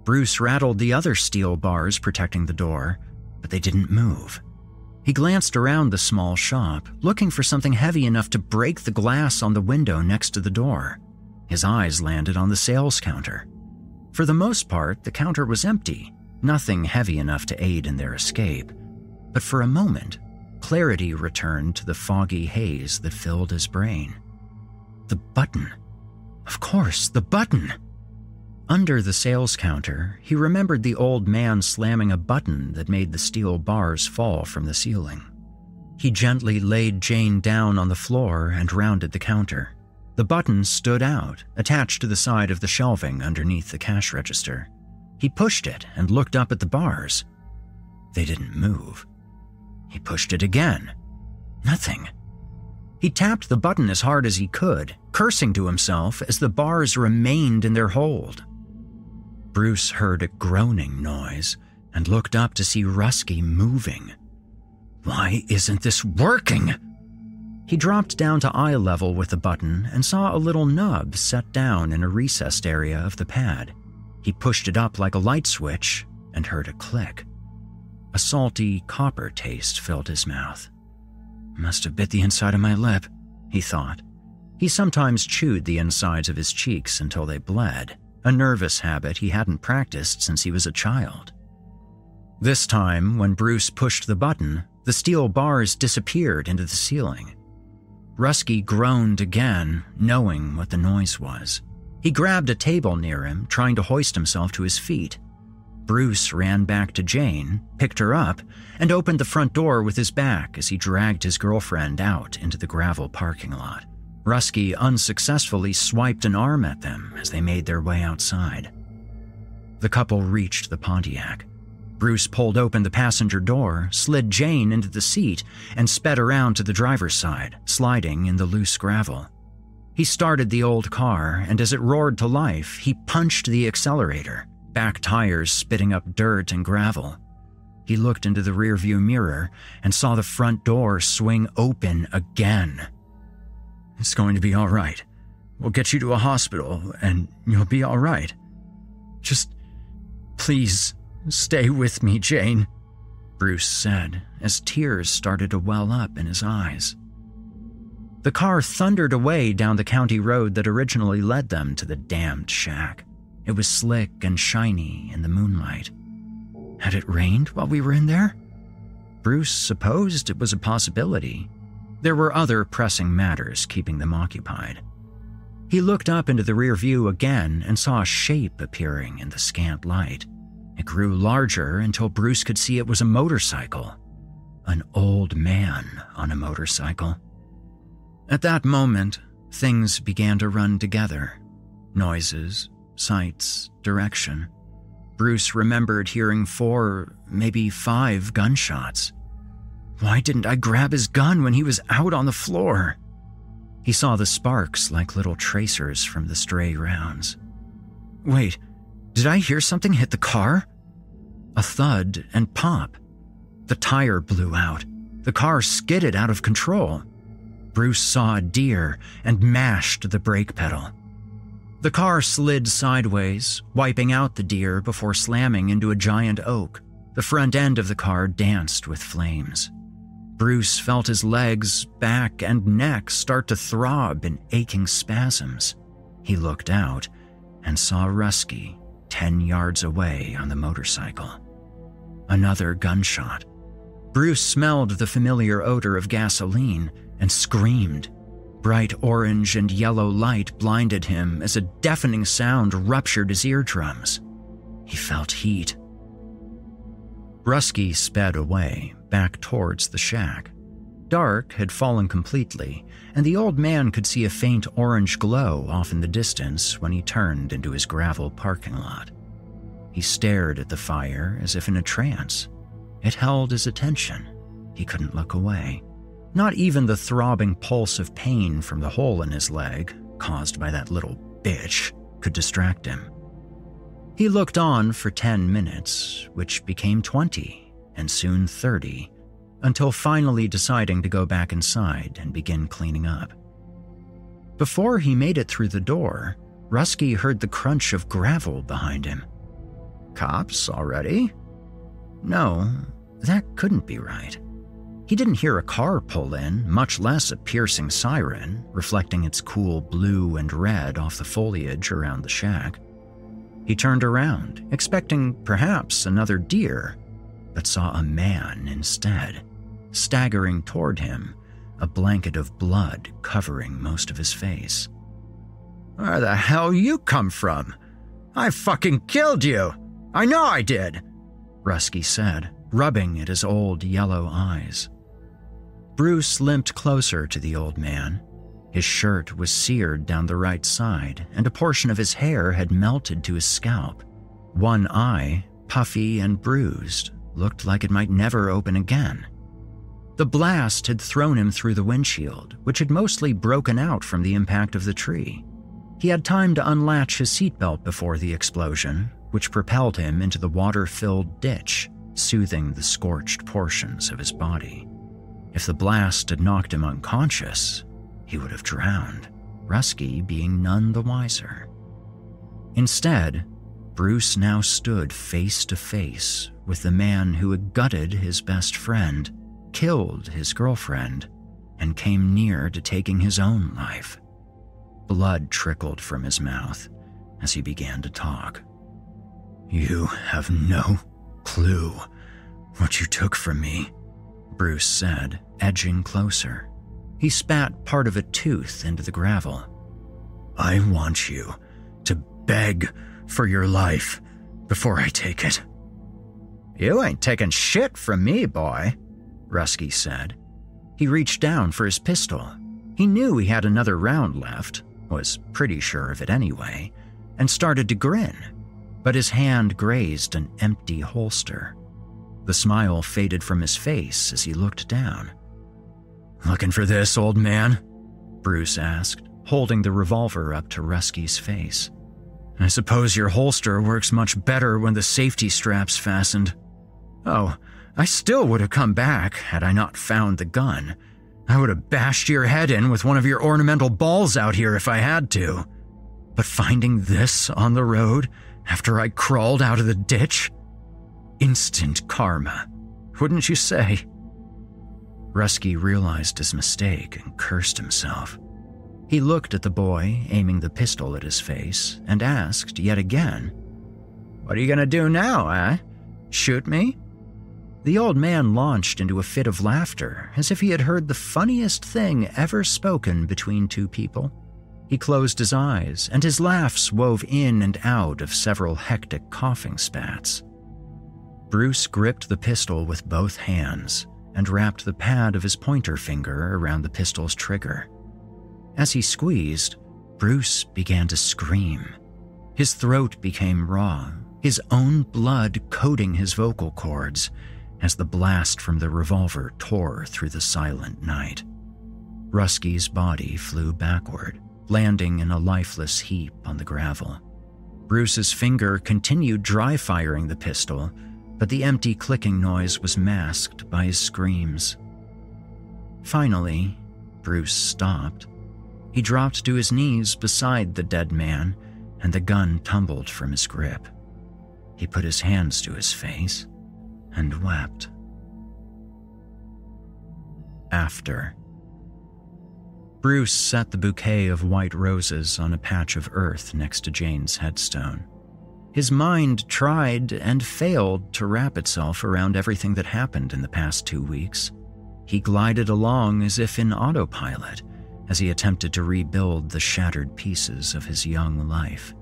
Bruce rattled the other steel bars protecting the door, but they didn't move. He glanced around the small shop, looking for something heavy enough to break the glass on the window next to the door. His eyes landed on the sales counter. For the most part, the counter was empty, nothing heavy enough to aid in their escape. But for a moment, clarity returned to the foggy haze that filled his brain. The button. Of course, the button! Under the sales counter, he remembered the old man slamming a button that made the steel bars fall from the ceiling. He gently laid Jane down on the floor and rounded the counter. The button stood out, attached to the side of the shelving underneath the cash register. He pushed it and looked up at the bars. They didn't move. He pushed it again. Nothing. He tapped the button as hard as he could, cursing to himself as the bars remained in their hold. Bruce heard a groaning noise and looked up to see Rusky moving. Why isn't this working? He dropped down to eye level with the button and saw a little nub set down in a recessed area of the pad. He pushed it up like a light switch and heard a click. A salty copper taste filled his mouth. Must have bit the inside of my lip, he thought. He sometimes chewed the insides of his cheeks until they bled, a nervous habit he hadn't practiced since he was a child. This time, when Bruce pushed the button, the steel bars disappeared into the ceiling. Rusky groaned again, knowing what the noise was. He grabbed a table near him, trying to hoist himself to his feet. Bruce ran back to Jane, picked her up, and opened the front door with his back as he dragged his girlfriend out into the gravel parking lot. Rusky unsuccessfully swiped an arm at them as they made their way outside. The couple reached the Pontiac. Bruce pulled open the passenger door, slid Jane into the seat, and sped around to the driver's side, sliding in the loose gravel. He started the old car, and as it roared to life, he punched the accelerator, back tires spitting up dirt and gravel. He looked into the rearview mirror and saw the front door swing open again. It's going to be all right. We'll get you to a hospital, and you'll be all right. Just, please, stay with me, Jane, Bruce said, as tears started to well up in his eyes. The car thundered away down the county road that originally led them to the damned shack. It was slick and shiny in the moonlight. Had it rained while we were in there? Bruce supposed it was a possibility. There were other pressing matters keeping them occupied. He looked up into the rear view again and saw a shape appearing in the scant light. It grew larger until Bruce could see it was a motorcycle. An old man on a motorcycle. At that moment, things began to run together. Noises, sights, direction. Bruce remembered hearing 4, maybe 5 gunshots. Why didn't I grab his gun when he was out on the floor? He saw the sparks like little tracers from the stray rounds. Wait, did I hear something hit the car? A thud and pop. The tire blew out. The car skidded out of control. Bruce saw a deer and mashed the brake pedal. The car slid sideways, wiping out the deer before slamming into a giant oak. The front end of the car danced with flames. Bruce felt his legs, back, and neck start to throb in aching spasms. He looked out and saw Rusky 10 yards away on the motorcycle. Another gunshot. Bruce smelled the familiar odor of gasoline and screamed. bright orange and yellow light blinded him as a deafening sound ruptured his eardrums. He felt heat. Rusky sped away, back towards the shack. Dark had fallen completely, and the old man could see a faint orange glow off in the distance when he turned into his gravel parking lot. He stared at the fire as if in a trance. It held his attention. He couldn't look away. Not even the throbbing pulse of pain from the hole in his leg, caused by that little bitch, could distract him. He looked on for 10 minutes, which became 20, and soon 30, until finally deciding to go back inside and begin cleaning up. Before he made it through the door, Rusky heard the crunch of gravel behind him. Cops already? No, that couldn't be right. He didn't hear a car pull in, much less a piercing siren, reflecting its cool blue and red off the foliage around the shack. He turned around, expecting perhaps another deer, but saw a man instead, staggering toward him, a blanket of blood covering most of his face. Where the hell you come from? I fucking killed you! I know I did! Rusky said, rubbing at his old yellow eyes. Bruce limped closer to the old man. His shirt was seared down the right side, and a portion of his hair had melted to his scalp. One eye, puffy and bruised, looked like it might never open again. The blast had thrown him through the windshield, which had mostly broken out from the impact of the tree. He had time to unlatch his seatbelt before the explosion, which propelled him into the water-filled ditch, soothing the scorched portions of his body. If the blast had knocked him unconscious, he would have drowned, Rusky being none the wiser. Instead, Bruce now stood face to face with the man who had gutted his best friend, killed his girlfriend, and came near to taking his own life. Blood trickled from his mouth as he began to talk. You have no clue what you took from me, Bruce said, edging closer. He spat part of a tooth into the gravel. I want you to beg for your life before I take it. You ain't taking shit from me, boy, Rusky said. He reached down for his pistol. He knew he had another round left, was pretty sure of it anyway, and started to grin, but his hand grazed an empty holster. The smile faded from his face as he looked down. Looking for this, old man? Bruce asked, holding the revolver up to Rusky's face. I suppose your holster works much better when the safety strap's fastened. Oh, I still would have come back had I not found the gun. I would have bashed your head in with one of your ornamental balls out here if I had to. But finding this on the road after I crawled out of the ditch? Instant karma, wouldn't you say? Rusky realized his mistake and cursed himself. He looked at the boy, aiming the pistol at his face, and asked yet again, What are you gonna do now, eh? Shoot me? The old man launched into a fit of laughter, as if he had heard the funniest thing ever spoken between two people. He closed his eyes, and his laughs wove in and out of several hectic coughing spats. Bruce gripped the pistol with both hands and wrapped the pad of his pointer finger around the pistol's trigger. As he squeezed, Bruce began to scream. His throat became raw, his own blood coating his vocal cords as the blast from the revolver tore through the silent night. Rusky's body flew backward, landing in a lifeless heap on the gravel. Bruce's finger continued dry-firing the pistol, but the empty clicking noise was masked by his screams. Finally, Bruce stopped. He dropped to his knees beside the dead man, and the gun tumbled from his grip. He put his hands to his face and wept. After. Bruce set the bouquet of white roses on a patch of earth next to Jane's headstone. His mind tried and failed to wrap itself around everything that happened in the past 2 weeks. He glided along as if in autopilot, as he attempted to rebuild the shattered pieces of his young life.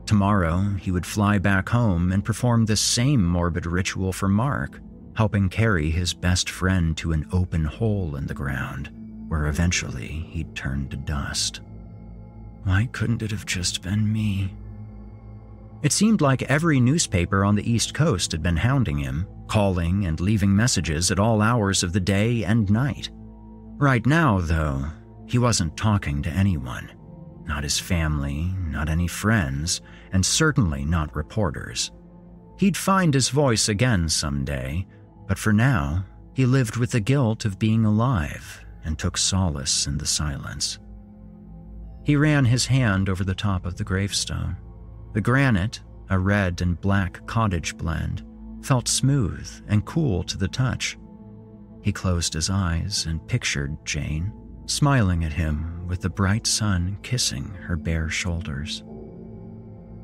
Tomorrow, he would fly back home and perform the same morbid ritual for Mark, helping carry his best friend to an open hole in the ground, where eventually he'd turn to dust. Why couldn't it have just been me? It seemed like every newspaper on the East Coast had been hounding him, calling and leaving messages at all hours of the day and night. Right now, though, he wasn't talking to anyone. Not his family, not any friends, and certainly not reporters. He'd find his voice again someday, but for now, he lived with the guilt of being alive and took solace in the silence. He ran his hand over the top of the gravestone. The granite, a red and black cottage blend, felt smooth and cool to the touch. He closed his eyes and pictured Jane, smiling at him with the bright sun kissing her bare shoulders.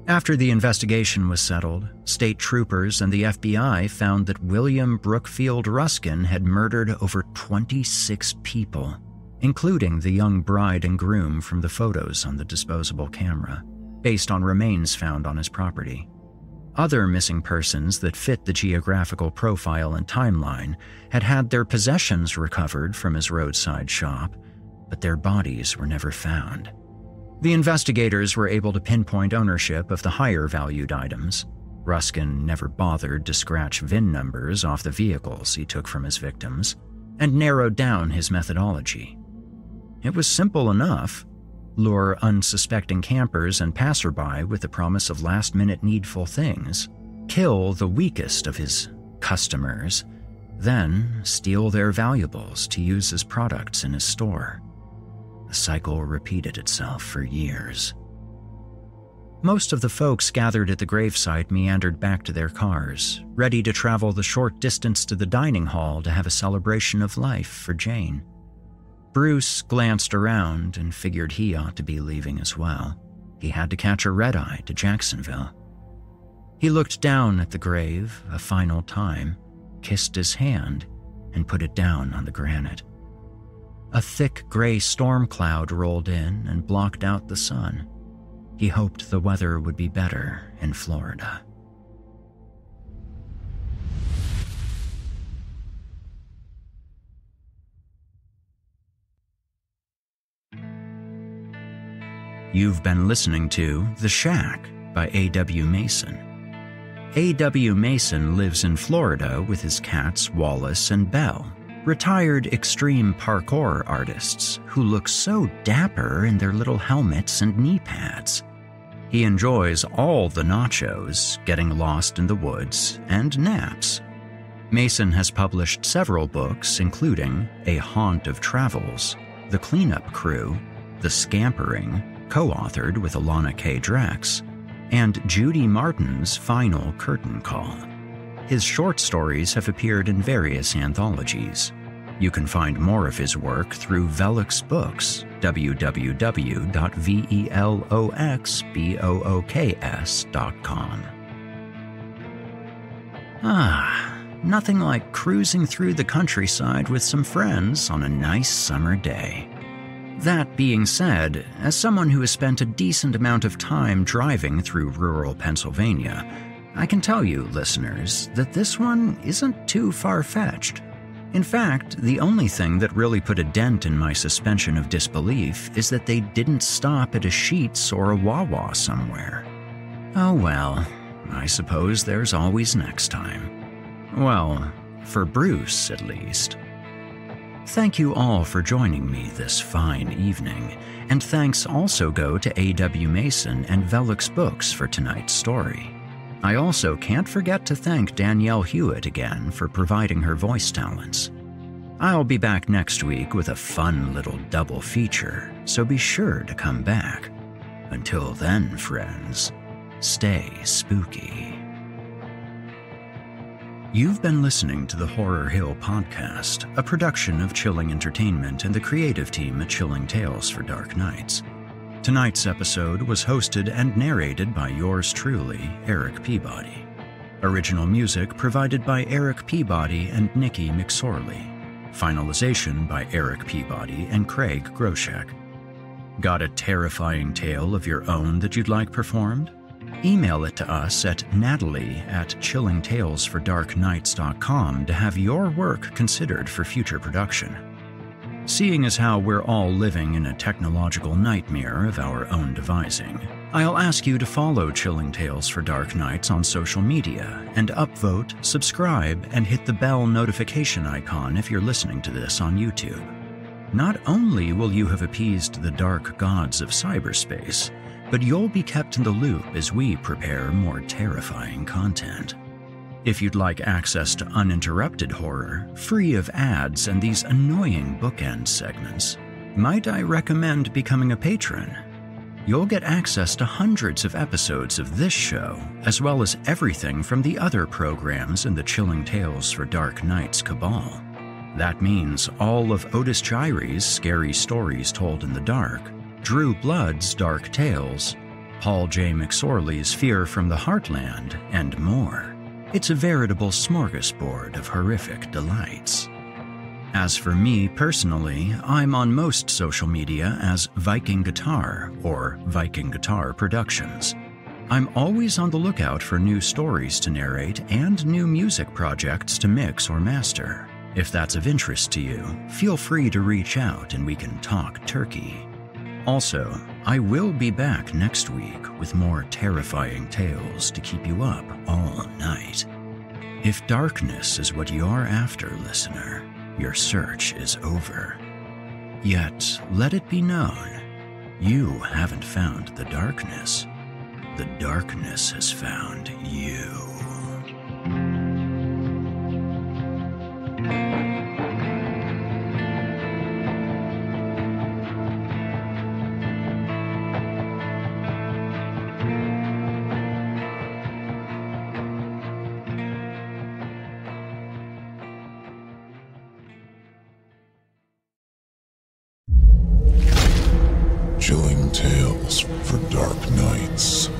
After the investigation was settled, state troopers and the FBI found that William Brookfield Ruskin had murdered over 26 people, including the young bride and groom from the photos on the disposable camera, based on remains found on his property. Other missing persons that fit the geographical profile and timeline had had their possessions recovered from his roadside shop, but their bodies were never found. The investigators were able to pinpoint ownership of the higher-valued items. Ruskin never bothered to scratch VIN numbers off the vehicles he took from his victims, and narrowed down his methodology. It was simple enough. Lure unsuspecting campers and passerby with the promise of last-minute needful things, kill the weakest of his customers, then steal their valuables to use as products in his store. The cycle repeated itself for years. Most of the folks gathered at the gravesite meandered back to their cars, ready to travel the short distance to the dining hall to have a celebration of life for Jane. Bruce glanced around and figured he ought to be leaving as well. He had to catch a red-eye to Jacksonville. He looked down at the grave a final time, kissed his hand, and put it down on the granite. A thick gray storm cloud rolled in and blocked out the sun. He hoped the weather would be better in Florida. You've been listening to The Shack by A.W. Mason. A.W. Mason lives in Florida with his cats Wallace and Belle, retired extreme parkour artists who look so dapper in their little helmets and knee pads. He enjoys all the nachos, getting lost in the woods, and naps. Mason has published several books, including A Haunt of Travels, The Cleanup Crew, The Scampering, co-authored with Alana K. Drex, and Judy Martin's Final Curtain Call. His short stories have appeared in various anthologies. You can find more of his work through Velux Books, www.veloxbooks.com. Nothing like cruising through the countryside with some friends on a nice summer day. That being said, as someone who has spent a decent amount of time driving through rural Pennsylvania, I can tell you, listeners, that this one isn't too far-fetched. In fact, the only thing that really put a dent in my suspension of disbelief is that they didn't stop at a Sheetz or a Wawa somewhere. Oh well, I suppose there's always next time. Well, for Bruce, at least. Thank you all for joining me this fine evening, and thanks also go to A.W. Mason and Velux Books for tonight's story. I also can't forget to thank Danielle Hewitt again for providing her voice talents. I'll be back next week with a fun little double feature, so be sure to come back. Until then, friends, stay spooky. You've been listening to the Horror Hill Podcast, a production of Chilling Entertainment and the creative team at Chilling Tales for Dark Nights. Tonight's episode was hosted and narrated by yours truly, Erik Peabody. Original music provided by Erik Peabody and Nikki McSorley. Finalization by Erik Peabody and Craig Groshek. Got a terrifying tale of your own that you'd like performed? Email it to us at natalie@chillingtalesfordarknights.com to have your work considered for future production. Seeing as how we're all living in a technological nightmare of our own devising, I'll ask you to follow Chilling Tales for Dark Nights on social media and upvote, subscribe, and hit the bell notification icon if you're listening to this on YouTube. Not only will you have appeased the dark gods of cyberspace, but you'll be kept in the loop as we prepare more terrifying content. If you'd like access to uninterrupted horror, free of ads and these annoying bookend segments, might I recommend becoming a patron? You'll get access to hundreds of episodes of this show, as well as everything from the other programs in the Chilling Tales for Dark Nights cabal. That means all of Otis Gyri's Scary Stories Told in the Dark, Drew Blood's Dark Tales, Paul J. McSorley's Fear from the Heartland, and more. It's a veritable smorgasbord of horrific delights. As for me personally, I'm on most social media as Viking Guitar or Viking Guitar Productions. I'm always on the lookout for new stories to narrate and new music projects to mix or master. If that's of interest to you, feel free to reach out and we can talk turkey. Also, I will be back next week with more terrifying tales to keep you up all night. If darkness is what you're after, listener, your search is over. Yet, let it be known, you haven't found the darkness. The darkness has found you. Chilling Tales for Dark Nights.